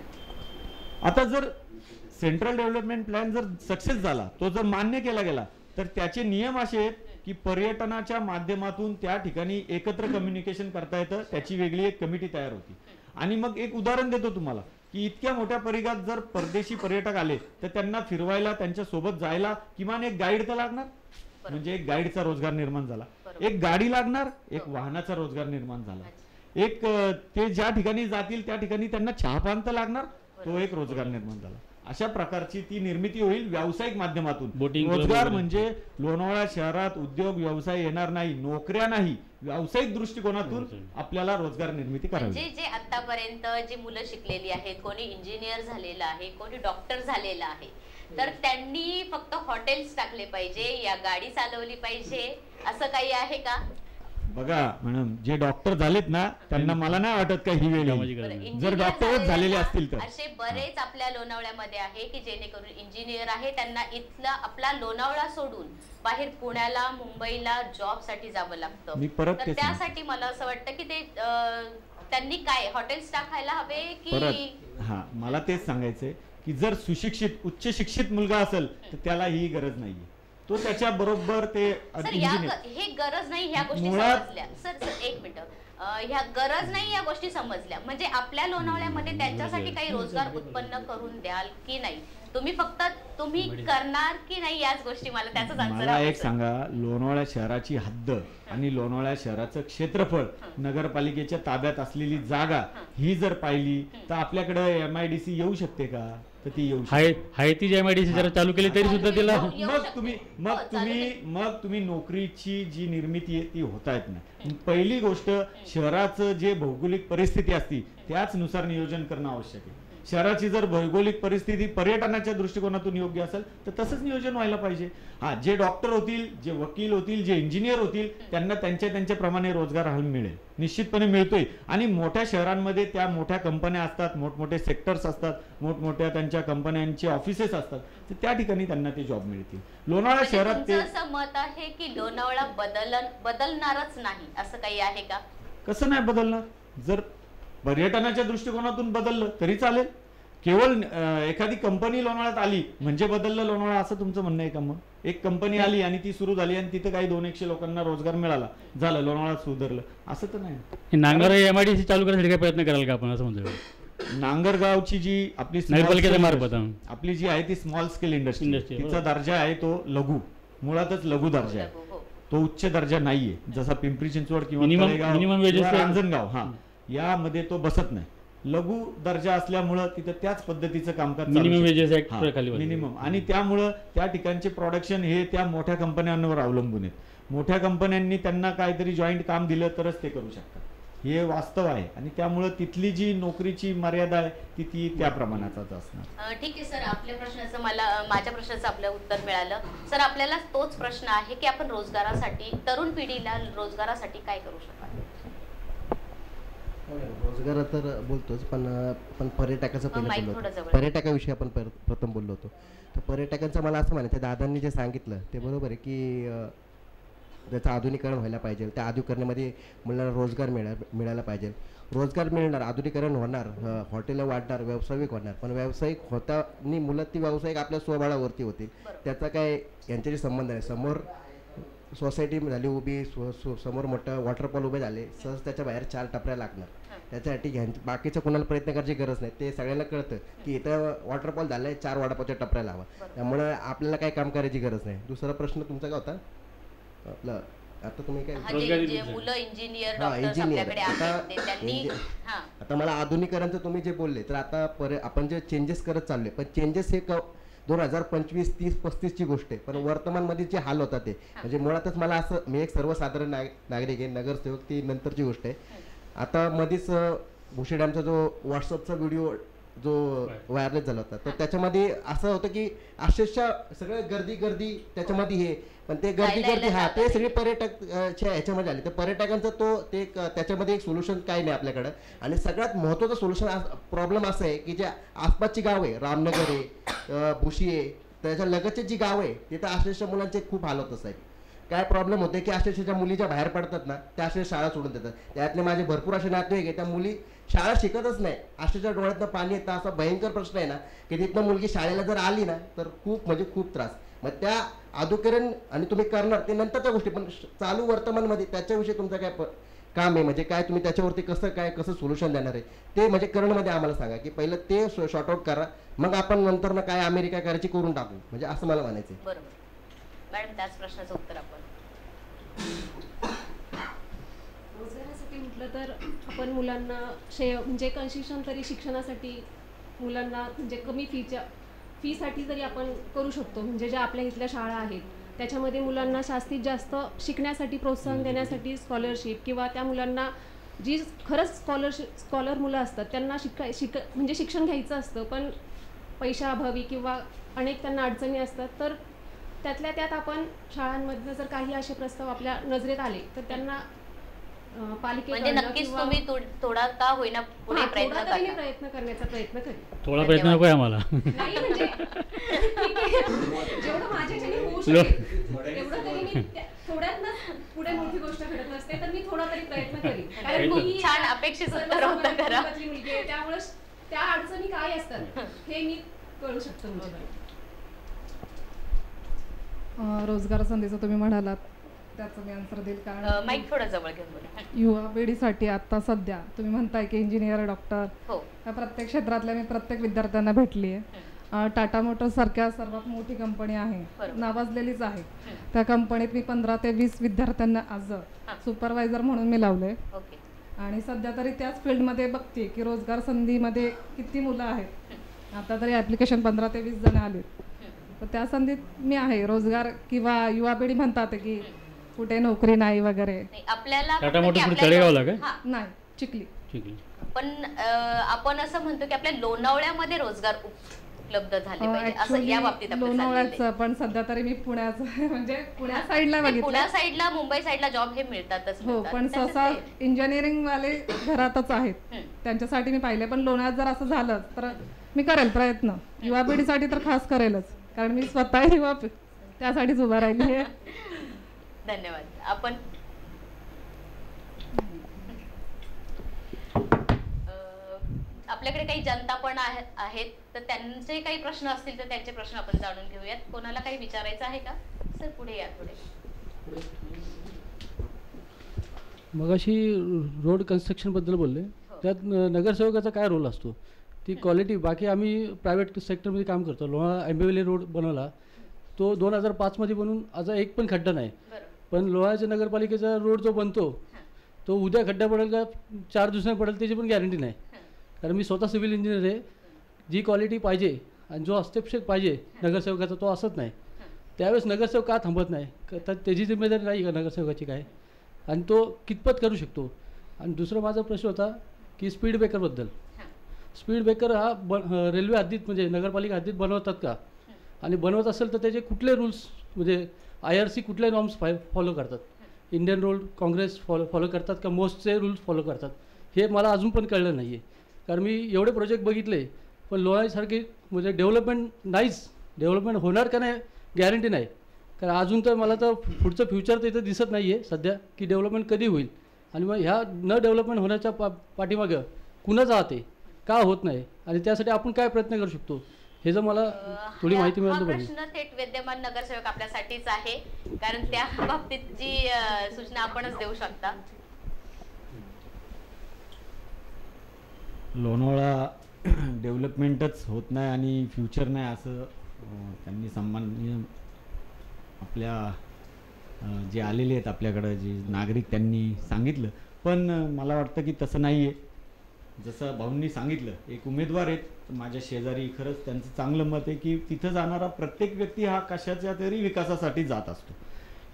आता जर सेंट्रल डेव्हलपमेंट प्लॅन जर सक्सेस झाला, तो जर मान्य केला गेला तर त्याचे नियम असे आहेत की पर्यटनाच्या माध्यमातून त्या ठिकाणी एकत्र कम्युनिकेशन करता येतं, त्याची वेगळी एक कमिटी तयार होती. आणि मग एक उदाहरण देतो तुम्हाला की इतक्या मोठ्या परिघात जर परदेशी पर्यटक आले तर त्यांना फिरवायला, त्यांच्या सोबत जायला किमान एक गाईड तर लागणार, म्हणजे एक गाईडचा रोजगार निर्माण झाला, एक गाडी लागणार, एक वाहनाचा रोजगार निर्माण झाला, एक ते ज्या ठिकाणी जातील त्या ठिकाणी त्यांना चहा पान तर लागणार, तो एक रोजगार निर्माण झाला. अशा प्रकारची ती निर्मिती होईल व्यावसायिक माध्यमातून. रोजगार म्हणजे लोणावळा शहरात उद्योग व्यवसाय येणार नाही, नोकऱ्या नाही, व्यावसायिक दृष्टिकोनातून आपल्याला रोजगार निर्मिती करावी. म्हणजे जे आतापर्यंत जी मुलं शिकलेली आहेत, कोणी इंजिनियर झालेलं आहे, कोणी डॉक्टर झालेलं आहे, तर त्यांनी फक्त हॉटेल्स टाकले पाहिजे, या गाडी चालवली पाहिजे असं काही आहे का? बघा मॅडम, जे डॉक्टर झालेत ना त्यांना मला नाही वाटत का ही वेळ, जर डॉक्टरच झालेले असतील तर. असे बरेच आपल्या लोणावळ्यामध्ये आहे की जेणेकरून इंजिनियर आहे, त्यांना इथला आपला लोणावळा सोडून बाहेर पुण्याला, मुंबईला जॉब साठी जावं लागतं. तर त्यासाठी मला असं वाटतं की ते त्यांनी काय हॉटेल्स टाकायला हवे की. हा, मला तेच सांगायचंय की जर सुशिक्षित, उच्च शिक्षित मुलगा असेल तर त्याला ही गरज नाहीये, तो त्याच्या बरोबर ते हे गरज नाही ह्या गोष्टी समजल्या. सर एक मिनिट, ह्या गरज नाही या गोष्टी समजल्या म्हणजे आपल्या लोणावळ्यामध्ये त्यांच्यासाठी काही रोजगार उत्पन्न करून द्याल की नाही, तुम्ही फक्त तुम्ही करणार की नाही याच गोष्टी मला त्याचं आन्सर. मला एक सांगा, लोणावळा शहराची हद्द आणि लोणावळा शहराचं क्षेत्रफळ, नगरपालिकेच्या ताब्यात असलेली जागा ही जर पाहिली तर आपल्याकडे MIDC येऊ शकते का? तर ती येऊ शकते. ती MIDC जरा चालू केली तरी सुद्धा तिला मग तुम्ही नोकरीची जी निर्मिती आहे ती होता येत नाही. पहिली गोष्ट, शहराचं जे भौगोलिक परिस्थिती असती त्याच नुसार नियोजन करणं आवश्यक आहे. शहराची जर भौगोलिक परिस्थिती पर्यटनाच्या दृष्टिकोनातून योग्य असेल तर तसंच नियोजन व्हायला पाहिजे. हा, जे डॉक्टर होतील, जे वकील होतील, जे इंजिनियर होतील त्यांना त्यांच्याप्रमाणे रोजगार हमी मिळेल, निश्चितपणे मिळतोय. आणि मोठ्या शहरांमध्ये त्या मोठ्या कंपन्या असतात, मोठमोठे सेक्टर्स असतात, मोठमोठ्या त्यांच्या कंपन्यांचे ऑफिसेस असतात, तर त्या ठिकाणी त्यांना ते जॉब मिळतील. लोणावळा शहरात ते असं मत आहे की लोणावळा बदलणारच नाही असं काही आहे का? कसं नाही बदलणार? जर पर्यटनाच्या दृष्टिकोनातून बदललं तरी चालेल. केवळ एखादी कंपनी लोणावळ्यात आली म्हणजे बदललं लोणावळा असं तुमचं म्हणणं आहे का? मग एक कंपनी आली आणि ती सुरू झाली आणि तिथं काही 200 लोकांना रोजगार मिळाला, झालं लोणावळा सुधारलं असं तर नाही. नांगर MIDC चालू करण्यासाठी काय प्रयत्न कराल का आपण असं म्हणतो? नांगरगावची जी आपली आपली जी आहे ती स्मॉल स्केल इंडस्ट्री, तिचा दर्जा आहे तो लघु, मुळातच लघु दर्जा आहे. तो उच्च दर्जा नाहीये. जसा पिंपरी चिंचवड किंवा मिनिमम वेजेस रांजणगाव यामध्ये तो बसत नाही. लघु दर्जा असल्यामुळं तिथं त्याच पद्धतीचं कामकाज मिनिमम वेजेस ऍक्ट खाली मिनिमम, आणि त्यामुळं त्या ठिकाणचे प्रोडक्शन हे त्या मोठ्या कंपन्यांवर अवलंबून आहेत. मोठ्या कंपन्यांनी त्यांना काहीतरी जॉईंट काम दिलं तरच ते करू शकतात, हे वास्तव आहे. आणि त्यामुळं तिथली जी नोकरीची मर्यादा आहे ती त्या प्रमाणाचाच असणार. ठीक आहे सर, आपल्या प्रश्नाचं माझ्या प्रश्नाचं आपलं उत्तर मिळालं. सर, आपल्याला तोच प्रश्न आहे की आपण रोजगारासाठी, तरुण पिढीला रोजगारासाठी काय करू शकाल? रोजगार तर बोलतोच, पण पर्यटकाचं पहिलं बोललो, पर्यटकाविषयी आपण प्रथम बोललो होतो. तर पर्यटकांचं मला असं म्हणायचं, दादांनी जे सांगितलं ते बरोबर आहे की त्याचं आधुनिकरण व्हायला पाहिजे. त्या आधुनिकरणामध्ये मुलांना रोजगार मिळायला पाहिजे. रोजगार मिळणार, आधुनिकरण होणार, हॉटेलं वाढणार, व्यावसायिक होणार. पण व्यावसायिक होतानी मुलं ती व्यावसायिक आपल्या स्वबळावरती होतील, त्याचा काय यांच्याशी संबंध नाही. समोर सोसायटी झाली उभी, समोर मोठं वॉटरफॉल उभे झाले, सहज त्याच्या बाहेर 4 टपऱ्या लागणार. त्याच्यासाठी बाकीचं कोणाला प्रयत्न करायची गरज नाही. ते सगळ्यांना कळतं की इथं वॉटरफॉल झालं आहे, 4 वडापावच्या टपऱ्या लावा. त्यामुळे आपल्याला काही काम करायची गरज नाही. दुसरा प्रश्न तुमचा काय होता आपलं? आता तुम्ही काय मुलं इंजिनियर, आता मला आधुनिकरणचं तुम्ही जे बोलले, तर आता आपण जे चेंजेस करत चाललोय, पण चेंजेस हे 2025, 30, 35 ची गोष्ट आहे. पण वर्तमानमध्ये जे हाल होतात ते म्हणजे मुळातच मला असं, मी एक सर्वसाधारण नागरिक आहे, नगरसेवक, ती नंतरची गोष्ट आहे. आता मध्येच भुसे डॅमचा जो व्हॉट्सअपचा व्हिडिओ जो व्हायरल झाला होता, तर त्याच्यामध्ये असं होतं की अक्षरशः सगळं गर्दी त्याच्यामध्ये हे, पण ते गर्दी ते सगळे पर्यटकच्या ह्याच्यामध्ये आले. तर पर्यटकांचं ते त्याच्यामध्ये एक सोल्युशन काही नाही आपल्याकडं. आणि सगळ्यात महत्त्वाचं सोल्युशन प्रॉब्लेम असं आहे की जे आसपासची गाव आहे, रामनगर आहे, भुशी आहे, त्याच्या लगतचे जी गाव आहे तिथं अक्षरशः मुलांचे खूप हाल होत आहे. काय प्रॉब्लेम होते की अक्षरशः मुली ज्या बाहेर पडतात ना, त्या अक्षरशः शाळा सोडून देतात. त्यातले माझे भरपूर असे नातेवाईक आहे, त्या मुली शाळा शिकतच नाही, अक्षरशः डोळ्यातनं पाणी येतं. असा भयंकर प्रश्न आहे ना की तिथनं मुलगी शाळेला जर आली ना तर खूप त्रास. मग त्या आधुनिकरण आणि तुम्ही करणार ते नंतरच्या गोष्टी, पण चालू वर्तमानमध्ये त्याच्याविषयी तुमचं काय काम आहे, म्हणजे काय तुम्ही त्याच्यावरती कसं सोल्युशन देणार आहे ते म्हणजे करणमध्ये आम्हाला सांगा. की पहिलं ते शॉर्ट आउट करा, मग आपण नंतर ना काय अमेरिका करायची करून टाकू, म्हणजे असं मला म्हणायचं आहे. बरोबर मॅडम, त्याच प्रश्नाचं उत्तर आपण रोजगारासाठी म्हटलं तर आपण मुलांना म्हणजे कन्सेशन तरी शिक्षणासाठी मुलांना म्हणजे कमी फीसाठी तरी आपण करू शकतो. म्हणजे ज्या आपल्या इथल्या शाळा आहेत त्याच्यामध्ये मुलांना जास्तीत जास्त शिकण्यासाठी प्रोत्साहन देण्यासाठी स्कॉलरशिप, किंवा त्या मुलांना जी खरंच स्कॉलर मुलं असतात त्यांना म्हणजे शिक्षण घ्यायचं असतं, पण पैशाअभावी किंवा अनेक त्यांना अडचणी असतात. तर त्यातल्या त्यात आपण शाळांमधनं जर काही असे प्रस्ताव आपल्या नजरेत आले तर त्यांना म्हणजे नक्कीच तुम्ही थोडा का होईना पुढे प्रयत्न करण्याचा प्रयत्न करेल. थोडा प्रयत्न नको आहे आम्हाला, नाही म्हणजे जेवढं माझ्याच्याने होऊ शकेल तेवढं तरी मी थोड्यातनं पुढे मोठी गोष्ट घडत नसते, तर मी थोडा तरी प्रयत्न करेन. कारण मी छान अपेक्षित उत्तर होतं खरं. मुलगी आहे, त्यामुळे त्या अडचणी काय असतात हे मी कळू शकतो. रोजगार संधीचं तुम्ही म्हणालात त्याचं मी आन्सर देईल. कारण माईक थोडं जवळ घेऊन बोला. युवा पिढीसाठी आता सध्या तुम्ही म्हणताय की इंजिनियर, डॉक्टर, या प्रत्येक क्षेत्रातल्या मी प्रत्येक विद्यार्थ्यांना भेटली आहे. टाटा मोटर्स सारख्या सर्वात मोठी कंपनी आहे, नावाजलेलीच आहे. त्या कंपनीत मी 15 ते 20 विद्यार्थ्यांना आज सुपरवायझर म्हणून मी लावले. आणि सध्या तरी त्याच फील्डमध्ये बघते की रोजगार संधीमध्ये किती मुलं आहेत. आता तरी ॲप्लिकेशन 15 ते 20 जण आले, तर त्या संधीत मी आहे. रोजगार किंवा युवा पिढी म्हणतात की कुठे नोकरी नाही वगैरे. आपल्याला नाही, चिखली. पण आपण असं म्हणतो की आपल्या लोणावळ्यामध्ये रोजगार उपलब्ध झाले पाहिजे असं या बाबतीत लोणावळ्याचं. पण सध्या तरी मी पुण्याचं म्हणजे पुण्या साईडला बघितलं. पुण्या साईडला, मुंबई साईडला जॉब हे मिळतातच. हो, पण सहसा इंजिनिअरिंग वाले घरातच आहेत, त्यांच्यासाठी मी पाहिले. पण लोणावळ्यात जर असं झालं तर मी करेल प्रयत्न. युवा पिढीसाठी तर खास करेलच, कारण मी स्वतः युवा त्यासाठीच उभा राहिली आहे. धन्यवाद. आपण आपल्याकडे काही जनता पण आहेत, तर त्यांचे काही प्रश्न असतील तर त्यांचे प्रश्न आपण जाणून घेऊयात. कोणाला काही विचारायचं आहे का? सर पुढे या थोडे. मगाशी रोड कन्स्ट्रक्शन बद्दल बोलले, त्यात नगरसेवकाचा काय रोल असतो? ती क्वालिटी. बाकी आम्ही प्रायव्हेट सेक्टरमध्ये काम करतो. लोणावळा आंबेवली रोड बनवला तो 2005 मध्ये बनवून आज एक पण खड्डा नाही. पण लोणावळ्याच्या नगरपालिकेचा रोड जो बनतो तो उद्या खड्डा पडेल का 4 दिवसांनी पडेल त्याची पण गॅरंटी नाही. कारण मी स्वतः सिव्हिल इंजिनियर आहे. जी क्वालिटी पाहिजे आणि जो हस्तक्षेप पाहिजे नगरसेवकाचा तो असत नाही. त्यावेळेस नगरसेवक का थांबत नाही, तर त्याची जिम्मेदारी नाही का नगरसेवकाची काय, आणि तो कितपत करू शकतो. आणि दुसरा माझा प्रश्न होता की स्पीड ब्रेकरबद्दल. स्पीड ब्रेकर हा रेल्वे हद्दीत म्हणजे नगरपालिका हद्दीत बनवतात का, आणि बनवत असेल तर त्याचे कुठले रूल्स म्हणजे IRC कुठले नॉर्म्स फॉलो करतात, इंडियन रोड काँग्रेस फॉलो करतात का मोस्टचे रूल्स फॉलो करतात, हे मला अजून पण कळलं नाही आहे. कारण मी एवढे प्रोजेक्ट बघितले पण लोणावळ्यासारखी म्हणजे डेव्हलपमेंट होणार का नाही गॅरंटी नाही. कारण अजून तर मला तर पुढचं फ्युचर तर इथं दिसत नाही आहे सध्या की डेव्हलपमेंट कधी होईल. आणि मग ह्या न डेव्हलपमेंट होण्याच्या पाठीमागं कुणाचं हात आहे, का होत नाही, आणि त्यासाठी आपण काय प्रयत्न करू शकतो हे जर मला थोडी माहिती मिळाली पाहिजे. प्रश्न थेट विद्यमान नगरसेवक आपल्यासाठीच आहे, कारण त्या बाबतीतची सूचना आपणच देऊ शकता. लोणावळा डेव्हलपमेंटच होत नाही आणि फ्युचर नाही असं त्यांनी सामान्य आपल्या जे आलेले आहेत आपल्याकडं जे नागरिक त्यांनी सांगितलं. पण मला वाटतं की तसं नाही आहे. जसं भाऊंनी सांगितलं, एक उमेदवार आहेत माझ्या शेजारी, खरंच त्यांचं चांगलं मत आहे की तिथं जाणारा प्रत्येक व्यक्ती हा कशाच्या तरी विकासासाठी जात असतो.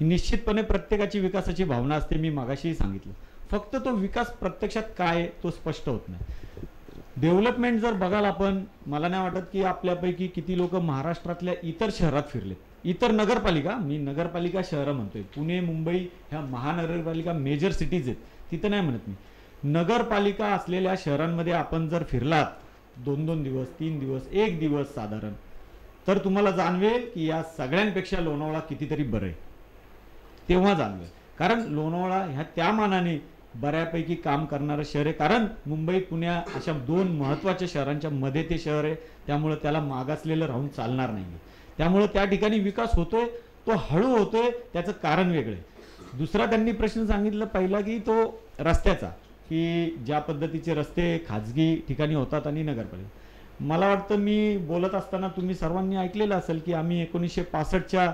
निश्चितपणे प्रत्येकाची विकासाची भावना असते, मी मागाशीही सांगितलं. फक्त तो विकास प्रत्यक्षात काय तो स्पष्ट होत नाही. डेव्हलपमेंट जर बघाल आपण, मला नाही वाटत की आपल्यापैकी किती लोक महाराष्ट्रातल्या इतर शहरात फिरलेत. इतर नगरपालिका, मी नगरपालिका शहरं म्हणतोय, पुणे मुंबई ह्या महानगरपालिका मेजर सिटीज आहेत, तिथं नाही म्हणत मी. नगरपालिका असलेल्या शहरांमध्ये आपण जर फिरलात 2-2 दिवस 3 दिवस 1 दिवस साधारण, तर तुम्हाला जाणवेल की या सगळ्यांपेक्षा लोणावळा कितीतरी बरं आहे. तेव्हा जाणवेल. कारण लोणावळा ह्या त्या मानाने बऱ्यापैकी काम करणारं शहर आहे. कारण मुंबई पुण्या अशा 2 महत्त्वाच्या शहरांच्या मध्ये ते शहर आहे, त्यामुळं त्याला मागासलेलं राहून चालणार नाही. त्यामुळं त्या ठिकाणी विकास होतोय, तो हळू होतोय, त्याचं कारण वेगळं आहे. दुसरा त्यांनी प्रश्न सांगितलं पहिला की तो रस्त्याचा, की ज्या पद्धतीचे रस्ते खाजगी ठिकाणी होतात आणि नगरपालिका. मला वाटतं मी बोलत असताना तुम्ही सर्वांनी ऐकलेलं असेल की आम्ही 1965च्या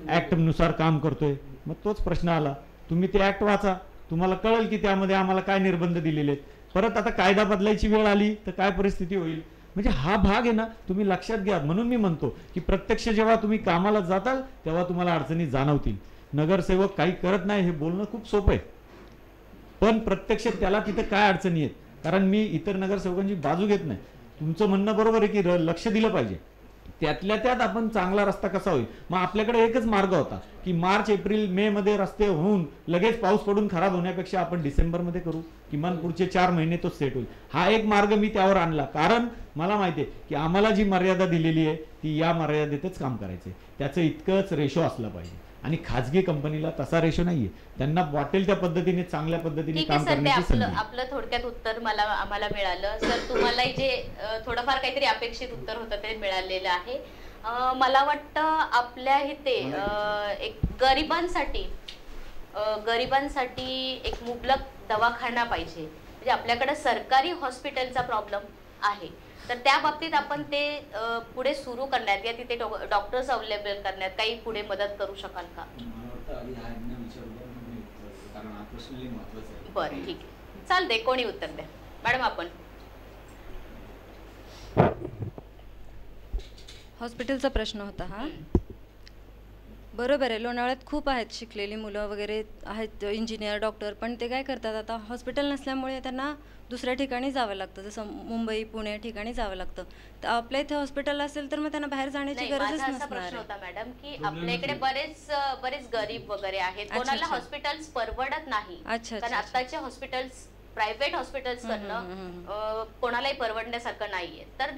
ॲक्टनुसार काम करतोय. मग तोच प्रश्न आला, तुम्ही ते ॲक्ट वाचा, तुम्हाला कळेल की त्यामध्ये आम्हाला काय निर्बंध दिलेले आहेत. परत आता कायदा बदलायची वेळ आली तर काय परिस्थिती होईल. म्हणजे हा भाग आहे ना, तुम्ही लक्षात घ्या. म्हणून मी म्हणतो की प्रत्यक्ष जेव्हा तुम्ही कामाला जाताल तेव्हा तुम्हाला अडचणी जाणवतील. नगरसेवक काही करत नाही हे बोलणं खूप सोपं आहे, पण प्रत्यक्ष त्याला तिथे काय अडचणी आहेत. कारण मी इतर नगरसेवकांची बाजू घेत नाही. तुमचं म्हणणं बरोबर आहे की लक्ष दिलं पाहिजे. त्यातल्या त्यात आपण चांगला रस्ता कसा होईल. मग आपल्याकडे एकच मार्ग होता की मार्च एप्रिल मे मध्ये रस्ते होऊन लगेच पाऊस पडून खराब होण्यापेक्षा आपण डिसेंबरमध्ये करू, किमान पुढचे 4 महिने तो सेट होईल. हा एक मार्ग मी त्यावर आणला. कारण मला माहिती आहे की आम्हाला जी मर्यादा दिलेली आहे ती या मर्यादेतच काम करायचं आहे. त्याचं इतकंच रेशो असलं पाहिजे. आणि खाजगी कंपनीला तसा रेशो नाहीये. त्यांना वाटेल त्या पद्धतीने चांगल्या पद्धतीने काम करण्याची संधी. आपलं थोडक्यात उत्तर आम्हाला मिळालं. सर तुम्हालाही जे थोडंफार काहीतरी अपेक्षित उत्तर होतं ते मिळालेलं आहे. मला वाटतं आपल्या इथे एक गरिबांसाठी एक मुबलक दवाखाना पाहिजे. म्हणजे आपल्याकडे सरकारी हॉस्पिटलचा प्रॉब्लेम आहे, तर त्या बाबतीत आपण ते पुढे सुरू करण्यात या तिथे डॉक्टर्स अवेलेबल करण्यात काही पुढे मदत करू शकाल का. बरं ठीक आहे, चालते. कोणी उत्तर द्या. मॅडम आपण. हॉस्पिटलचा प्रश्न होता हा. बरोबर आहे, लोणावळ्यात खूप आहेत शिकलेली मुलं वगैरे आहेत, इंजिनियर डॉक्टर, पण ते काय करतात आता हॉस्पिटल नसल्यामुळे त्यांना दुसऱ्या ठिकाणी जावं लागतं, जसं मुंबई पुणे ठिकाणी जावं लागतं. तर आपल्या इथे हॉस्पिटल असेल तर मग त्यांना बाहेर जाण्याची गरजच नसणार. प्रश्न होता मॅडम की आपल्या इकडे बरेच गरीब वगैरे आहेत, कोणाला हॉस्पिटल्स परवडत नाही. कारण आताचे हॉस्पिटल्स प्रायव्हेट हॉस्पिटल्स करणं कोणालाही परवडण्यासारखं नाहीये. तर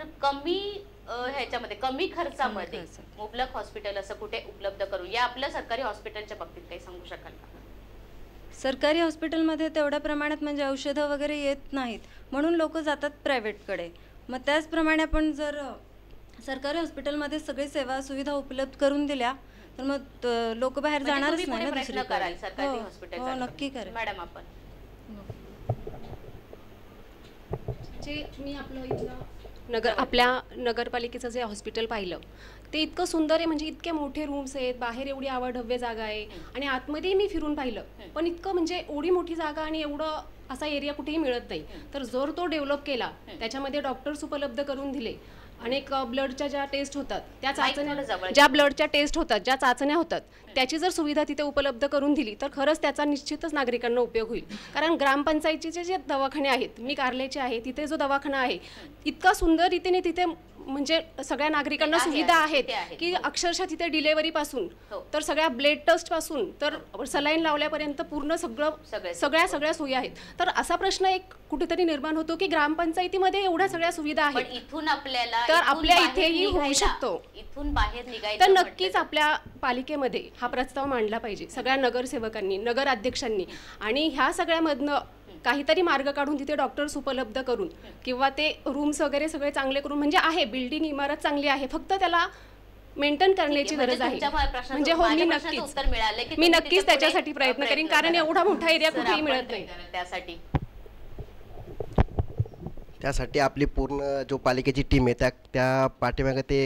ह्याच्यामध्ये कमी खर्चामध्ये मुबलक हॉस्पिटल असं कुठे उपलब्ध करू या आपल्या सरकारी हॉस्पिटलच्या बाबतीत काही सांगू शकाल का. सरकारी हॉस्पिटलमध्ये तेवढ्या प्रमाणात म्हणजे औषधं वगैरे येत नाहीत, म्हणून लोक जातात प्रायव्हेटकडे. मग त्याचप्रमाणे आपण जर सरकारी हॉस्पिटलमध्ये सगळी सेवा सुविधा उपलब्ध करून दिल्या तर मग लोक बाहेर जाणारच नाही ना दुसरीकडे. हो नक्की करेल. मॅडम आपण. जे मी आपलं इथलं आपल्या नगरपालिकेचं जे हॉस्पिटल पाहिलं ते इतकं सुंदर आहे, म्हणजे इतके मोठे रूम्स आहेत, बाहेर एवढी आवडभव्य जागा आहे आणि आतमध्ये मी फिरून पाहिलं, पण इतकं म्हणजे एवढी मोठी जागा आणि एवढं असा एरिया कुठेही मिळत नाही. तर जर तो डेव्हलप केला, त्याच्यामध्ये डॉक्टर्स उपलब्ध करून दिले, अनेक ब्लडच्या ज्या टेस्ट होतात त्या चाचण्या, ज्या ब्लडच्या टेस्ट होतात, ज्या चाचण्या होतात, त्याची जर सुविधा तिथे उपलब्ध करून दिली तर खरंच त्याचा निश्चितच नागरिकांना उपयोग होईल. कारण ग्रामपंचायतीचे जे दवाखाने आहेत, मी कारलेचे आहे, तिथे जो दवाखाना आहे इतका सुंदर रीतीने तिथे म्हणजे सगळ्या नागरिकांना सुविधा आहेत की अक्षरशः तिथे डिलेव्हरीपासून तर सगळ्या ब्लड टेस्ट पासून तर सलाईन लावल्यापर्यंत पूर्ण सगळ्या सोयी आहेत. तर असा प्रश्न एक कुठेतरी निर्माण होतो की ग्रामपंचायतीमध्ये एवढ्या सगळ्या सुविधा आहेत, इथून आपल्याला तर आपल्या इथेही होऊ शकतो. इथून बाहेर निघायचं तर नक्कीच आपल्या पालिकेमध्ये हा प्रस्ताव मांडला पाहिजे सगळ्या नगरसेवकांनी, नगराध्यक्षांनी, आणि ह्या सगळ्यामधनं काहीतरी मार्ग काढून तिथे डॉक्टर्स उपलब्ध करून किंवा ते रूम्स वगैरे सगळे चांगले करून, म्हणजे आहे बिल्डिंग, इमारत चांगली आहे, फक्त त्याला मेंटेन करण्याची गरज आहे. म्हणजे हो, मी नक्कीच त्याच्यासाठी प्रयत्न करीन, कारण एवढा मोठा एरिया कुठेही मिळत नाही. त्यासाठी आपली पूर्ण जो पालिकेची टीम आहे त्या पाठीमागे ते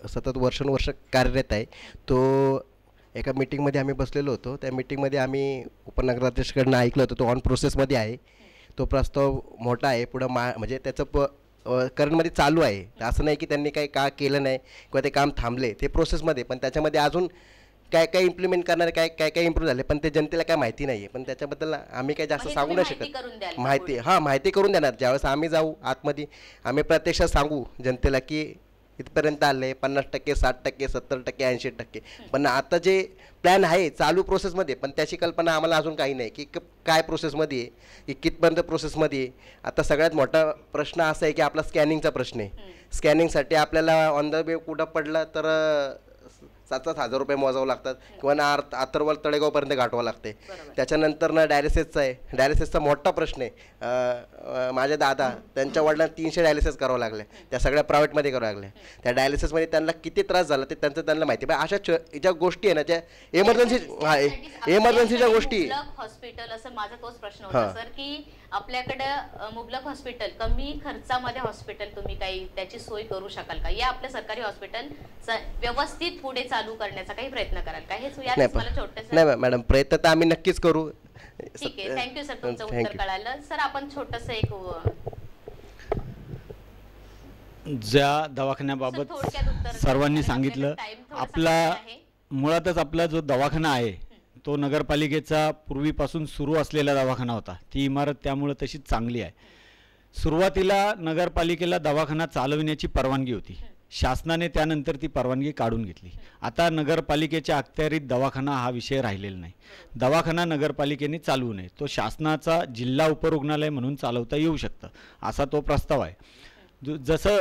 सतत वर्षानुवर्ष कार्यरत आहे. तो एका मीटिंगमध्ये आम्ही बसलेलो होतो, त्या मीटिंगमध्ये आम्ही उपनगराध्यक्षकडनं ऐकलं होतं, तो ऑन प्रोसेसमध्ये आहे. तो प्रस्ताव मोठा आहे, पुढं म्हणजे त्याचं करंटमध्ये चालू आहे. असं नाही की त्यांनी काही का केलं नाही किंवा ते काम थांबले, ते प्रोसेसमध्ये, पण त्याच्यामध्ये अजून काय काय इम्प्लिमेंट करणारे काय इम्प्रूव्ह झाले, पण ते जनतेला काय माहिती नाही आहे. पण त्याच्याबद्दल आम्ही काही जास्त सांगू नाही शकत. माहिती करून देणार. ज्यावेळेस आम्ही जाऊ आतमध्ये, आम्ही प्रत्यक्षात सांगू जनतेला की इथपर्यंत आले, 50%, 60%, 70%, 80%. पण आता जे प्लॅन आहे चालू प्रोसेसमध्ये, पण त्याची कल्पना आम्हाला अजून काही नाही की काय प्रोसेसमध्ये आहे, की कितपर्यंत प्रोसेसमध्ये आहे. आता सगळ्यात मोठा प्रश्न असा आहे की आपला स्कॅनिंगचा प्रश्न आहे. स्कॅनिंगसाठी आपल्याला ऑन द वे कुठं पडलं तर 7,000 रुपये मोजावं लागतात किंवा अथर्वल तळेगावपर्यंत गाठवावं लागते. त्याच्यानंतर ना डायलिसिसचा आहे. डायलिसिसचा मोठा प्रश्न आहे. माझे दादा, त्यांच्या वडिलांना 300 डायलिसिस करावं लागले, त्या सगळ्या प्रायव्हेटमध्ये करावं लागल्या. त्या डायलिसिसमध्ये त्यांना किती त्रास झाला ते त्यांना माहिती. पण अशा ज्या गोष्टी आहे ना, ज्या एमर्जन्सीच्या गोष्टी. हॉस्पिटल, असं माझा तोच प्रश्न होता सर, की आपल्याकडे मुबलक हॉस्पिटल, कमी खर्चामध्ये हॉस्पिटल तुम्ही काही त्याची सोय करू शकाल का? या आपल्या सरकारी हॉस्पिटल व्यवस्थित पुढे चालू करण्याचा काही प्रयत्न कराल का? हेच मला छोटंसं. नाही मॅडम, प्रयत्न तर आम्ही नक्कीच करू. ठीक आहे, थँक्यू सर, तुमचं उत्तर कळालं. सर, आपण छोटंसं एक ज्या दवाखान्याबाबत सर्वांनी सांगितलं, आपला मुळातच आपला जो दवाखाना आहे तो नगरपालिकेचा पूर्वीपासून सुरू असलेला दवाखाना होता. ती इमारत त्यामुळे तशीच चांगली आहे. सुरुवातीला नगरपालिकेला दवाखाना चालविण्याची परवानगी होती, शासनाने त्यानंतर ती परवानगी काढून घेतली. आता नगरपालिकेच्या अखत्यारीत दवाखाना हा विषय राहिलेला नाही. दवाखाना नगरपालिकेने चालवू नये, तो शासनाचा जिल्हा उपरुग्णालय म्हणून चालवता येऊ शकतं, असा तो प्रस्ताव आहे. जसं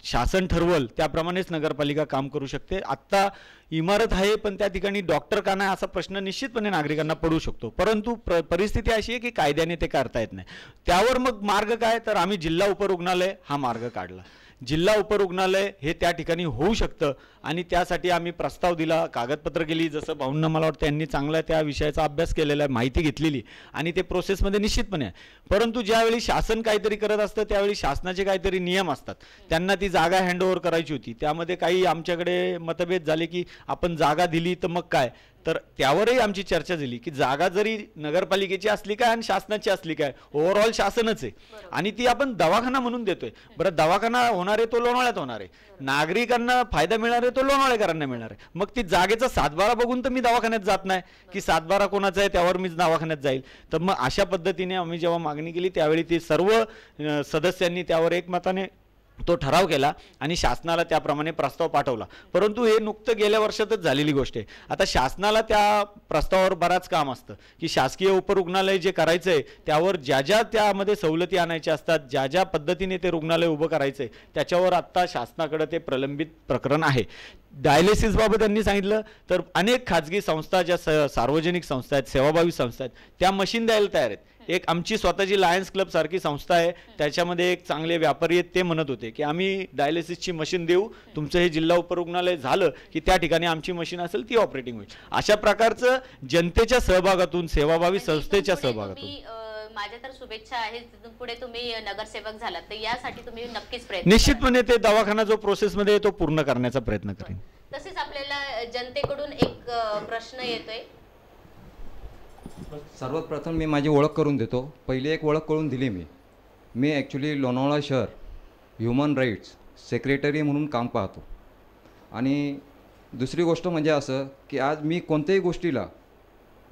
शासन ठरवल त्याप्रमाणेच नगरपालिका काम करू शकते. आत्ता इमारत आहे पण त्या ठिकाणी डॉक्टर का नाही असा प्रश्न निश्चितपणे नागरिकांना पडू शकतो, परंतु परिस्थिती अशी आहे की कायद्याने ते करता येत नाही. त्यावर मग मार्ग काय, तर आम्ही जिल्हा उपरुग्णालय हा मार्ग काढला. जिल्हा उपरुग्णालय हे त्या ठिकाणी होऊ शकतं आणि त्यासाठी आम्ही प्रस्ताव दिला, कागदपत्र केली. जसं भाऊंना मला वाटतं त्यांनी चांगला त्या विषयाचा अभ्यास केलेला आहे, माहिती घेतलेली आणि ते प्रोसेसमध्ये निश्चितपणे आहे. परंतु ज्यावेळी शासन काहीतरी करत असतं त्यावेळी शासनाचे काहीतरी नियम असतात. त्यांना ती जागा हँडओव्हर करायची होती, त्यामध्ये काही आमच्याकडे मतभेद झाले की आपण जागा दिली तर मग काय, तर त्यावरही आमची चर्चा झाली की जागा जरी नगरपालिकेची असली काय आणि शासनाची असली काय, ओव्हरऑल शासनच आहे आणि ती आपण दवाखाना म्हणून देतोय. बरं, दवाखाना होणार आहे तो लोणावळ्यात होणार आहे, नागरिकांना फायदा मिळणार आहे तो लोणावळेकरांना मिळणार आहे. मग ती जागेचा 7/12 बघून तर मी दवाखान्यात जात नाही की 7/12 कोणाचा आहे त्यावर मी दवाखान्यात जाईल. तर मग अशा पद्धतीने आम्ही जेव्हा मागणी केली त्यावेळी ती सर्व सदस्यांनी त्यावर एकमताने तो ठराव केला आणि शासनाला त्याप्रमाणे प्रस्ताव पाठवला. परंतु हे नुकतं गेल्या वर्षातच झालेली गोष्ट आहे. आता शासनाला त्या प्रस्तावावर बराच काम असतं की शासकीय उपरुग्णालय जे करायचं आहे त्यावर ज्या ज्या त्यामध्ये सवलती आणायच्या असतात, ज्या ज्या पद्धतीने ते रुग्णालय उभं करायचं आहे त्याच्यावर आत्ता शासनाकडे ते प्रलंबित प्रकरण आहे. डायलिसिसबाबत त्यांनी सांगितलं तर अनेक खाजगी संस्था, ज्या सार्वजनिक संस्था आहेत, सेवाभावी संस्था आहेत, त्या मशीन द्यायला तयार आहेत. एक आमची स्वतःची लायन्स क्लब सारखी संस्था आहे, त्याच्यामध्ये एक चांगले व्यापारी आहेत, ते म्हणत होते की आम्ही डायलिसिसची मशीन देऊ, तुमचं हे जिल्हा उपरुग्णालय झालं की त्या ठिकाणी आमची मशीन असेल ती ऑपरेटिंग होईल. अशा प्रकारचं जनतेच्या सहभागातून, सेवाभावी संस्थेच्या सहभागातून माझ्या तर शुभेच्छा आहेत. तिथून पुढे तुम्ही नगरसेवक झालात तर यासाठी तुम्ही नक्कीच प्रयत्न निश्चितपणे ते दवाखाना जो प्रोसेसमध्ये तो पूर्ण करण्याचा प्रयत्न करेन. तसेच आपल्याला जनतेकडून एक प्रश्न येतोय. सर्वात प्रथम मी माझी ओळख करून देतो. पहिली एक ओळख करून दिली मी ॲक्च्युली लोणावळा शहर ह्युमन राईट्स सेक्रेटरी म्हणून काम पाहतो. आणि दुसरी गोष्ट म्हणजे असं की आज मी कोणत्याही गोष्टीला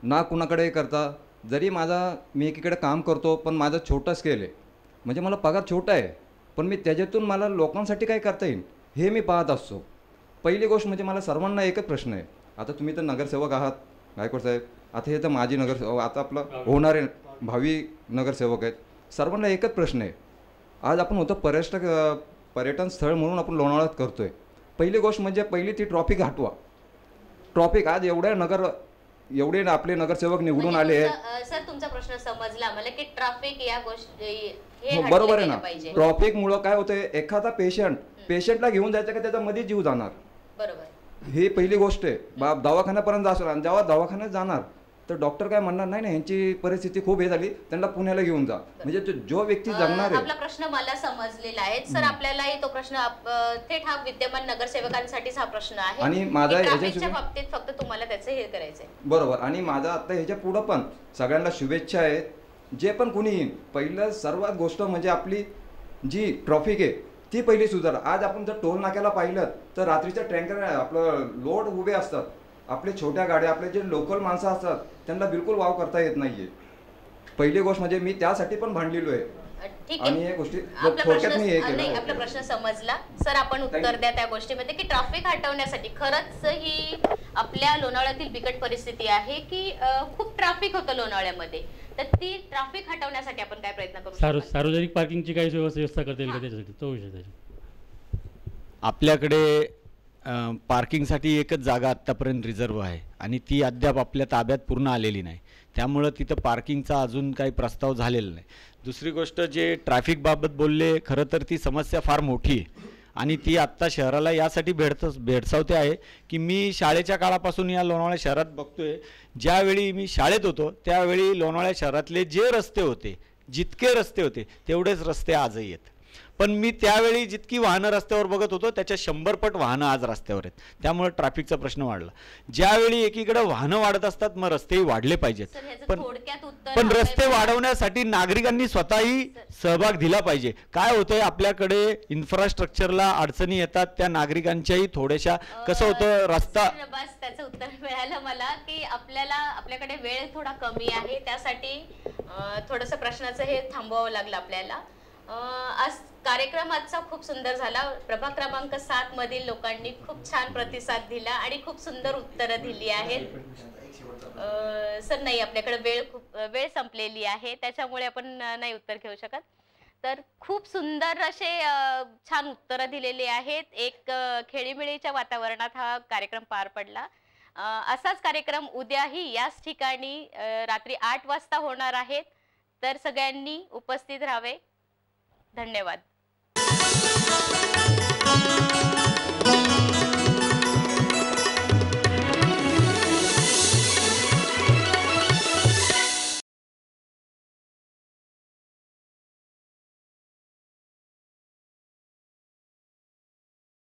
ना कुणाकडे करता, जरी मी एकीकडे काम करतो पण माझा छोटा स्केल आहे, म्हणजे मला पगार छोटा आहे, पण मी त्याच्यातून मला लोकांसाठी काय करता येईल हे मी पाहत असतो. पहिली गोष्ट म्हणजे मला सर्वांना एकच प्रश्न आहे. आता तुम्ही तर नगरसेवक आहात गायकवाड साहेब, आता हे तर माजी नगरसेवक, आता आपलं होणारे भावी नगरसेवक आहेत. सर्वांना एकच प्रश्न आहे. आज आपण होतं पर्यटन स्थळ म्हणून आपण लोणावळ्यात करतो आहे. पहिली गोष्ट म्हणजे पहिली ती ट्रॉफिक हटवा. ट्रॉफिक आज एवढे आपले नगरसेवक निवडून आले आहेत. सर तुमचा प्रश्न समजला आम्हाला की ट्रॅफिक या गोष्टी बरोबर आहे ना. ट्रॉफिकमुळं काय होतंय, एखादा पेशंटला घेऊन जायचं का त्याचा मध्ये जीव जाणार. बरोबर, ही पहिली गोष्ट आहे. दवाखान्यापर्यंत जाणार आणि जेव्हा दवाखान्यात जाणार तर डॉक्टर काय म्हणणार, नाही ह्यांची परिस्थिती खूप हे झाली, त्यांना पुण्याला घेऊन जा. म्हणजे जो व्यक्ती जगणार आहे. आपला प्रश्न मला समजलेला आहे सर. आपल्यालाही तो प्रश्न थेट हा विद्यमान नगरसेवकांसाठीच हा प्रश्न आहे आणि माझा ट्रॅफिकच्या बाबतीत फक्त तुम्हाला त्याचं हे करायचंय. बरोबर. आणि माझा आता ह्याच्या पुढं पण सगळ्यांना शुभेच्छा आहेत. जे पण कुणी येईल, पहिलं सर्वात गोष्ट म्हणजे आपली जी ट्रॉफिक आहे ती पहिली सुधार. आज आपण जर टोल नाक्याला पाहिलं तर रात्रीच्या टँकर आपलं लोड उभे असतात. आपले छोट्या गाड्या, आपले जे लोकल माणसं असतात त्यांना बिलकुल वाव करता येत नाहीये. पहिली गोष्ट म्हणजे मी त्यासाठी पण भांडलेलो आहे. आणि हे गोष्टी थोडक्यात मी हे केलं. आपला प्रश्न समजला सर. आपण उत्तर द्या त्या गोष्टीमध्ये की ट्रॅफिक हटवण्यासाठी खरंच ही आपल्या लोणावळ्यातील बिकट परिस्थिती आहे की खूप ट्रॅफिक होतं लोणावळ्यामध्ये, तर ती ट्रॅफिक हटवण्यासाठी आपण काय प्रयत्न करू? सार्वजनिक पार्किंगची काही व्यवस्था करता येईल का त्याच्यासाठी, तो विषय. आपल्याकडे पार्किंगसाठी एकच जागा आत्तापर्यंत रिझर्व आहे आणि ती अद्याप आपल्या ताब्यात पूर्ण आलेली नाही. त्यामुळं तिथं पार्किंगचा अजून काही प्रस्ताव झालेला नाही. दुसरी गोष्ट जे ट्रॅफिकबाबत बोलले, खरं तर ती समस्या फार मोठी आहे आणि ती आत्ता शहराला यासाठी भेडसावते आहे की मी शाळेच्या काळापासून या लोणावळा शहरात बघतोय. ज्यावेळी मी शाळेत होतो त्यावेळी लोणावळा शहरातले जे रस्ते होते, जितके रस्ते होते तेवढेच रस्ते आजही आहेत. पण मी त्यावेळी जितकी वाहनं रस्त्यावर बघत होतो त्याच्या 100 पट वाहनं आज रस्त्यावर आहेत. त्यामुळे ट्रॅफिकचा प्रश्न वाढला. ज्यावेळी एकीकडे वाहनं वाढत असतात मग रस्तेही वाढले पाहिजेत. पण रस्ते वाढवण्यासाठी नागरिकांनी स्वतःही सहभाग दिला पाहिजे. काय होतंय, आपल्याकडे इन्फ्रास्ट्रक्चरला अडचणी येतात, त्या नागरिकांच्याही थोड्याशा. कसं होतं रस्ता, बस त्याचं उत्तर मिळालं मला की आपल्याकडे वेळ थोडा कमी आहे, त्यासाठी थोडंसं प्रश्नाचं हे थांबवावं लागलं आपल्याला. आज कार्यक्रम आजचा खूप सुंदर झाला. प्रभाग क्रमांक 7 मधील लोकांनी खूप छान प्रतिसाद दिला आणि खूप सुंदर उत्तरं दिली आहेत. सर नाही, आपल्याकडे वेळ संपलेली आहे त्याच्यामुळे आपण नाही उत्तर घेऊ शकत. तर खूप सुंदर असे छान उत्तरं दिलेली आहेत. एक खेळीमेळीच्या वातावरणात हा कार्यक्रम पार पडला. असाच कार्यक्रम उद्याही याच ठिकाणी रात्री 8 वाजता होणार आहेत. तर सगळ्यांनी उपस्थित राहावे. धन्यवाद.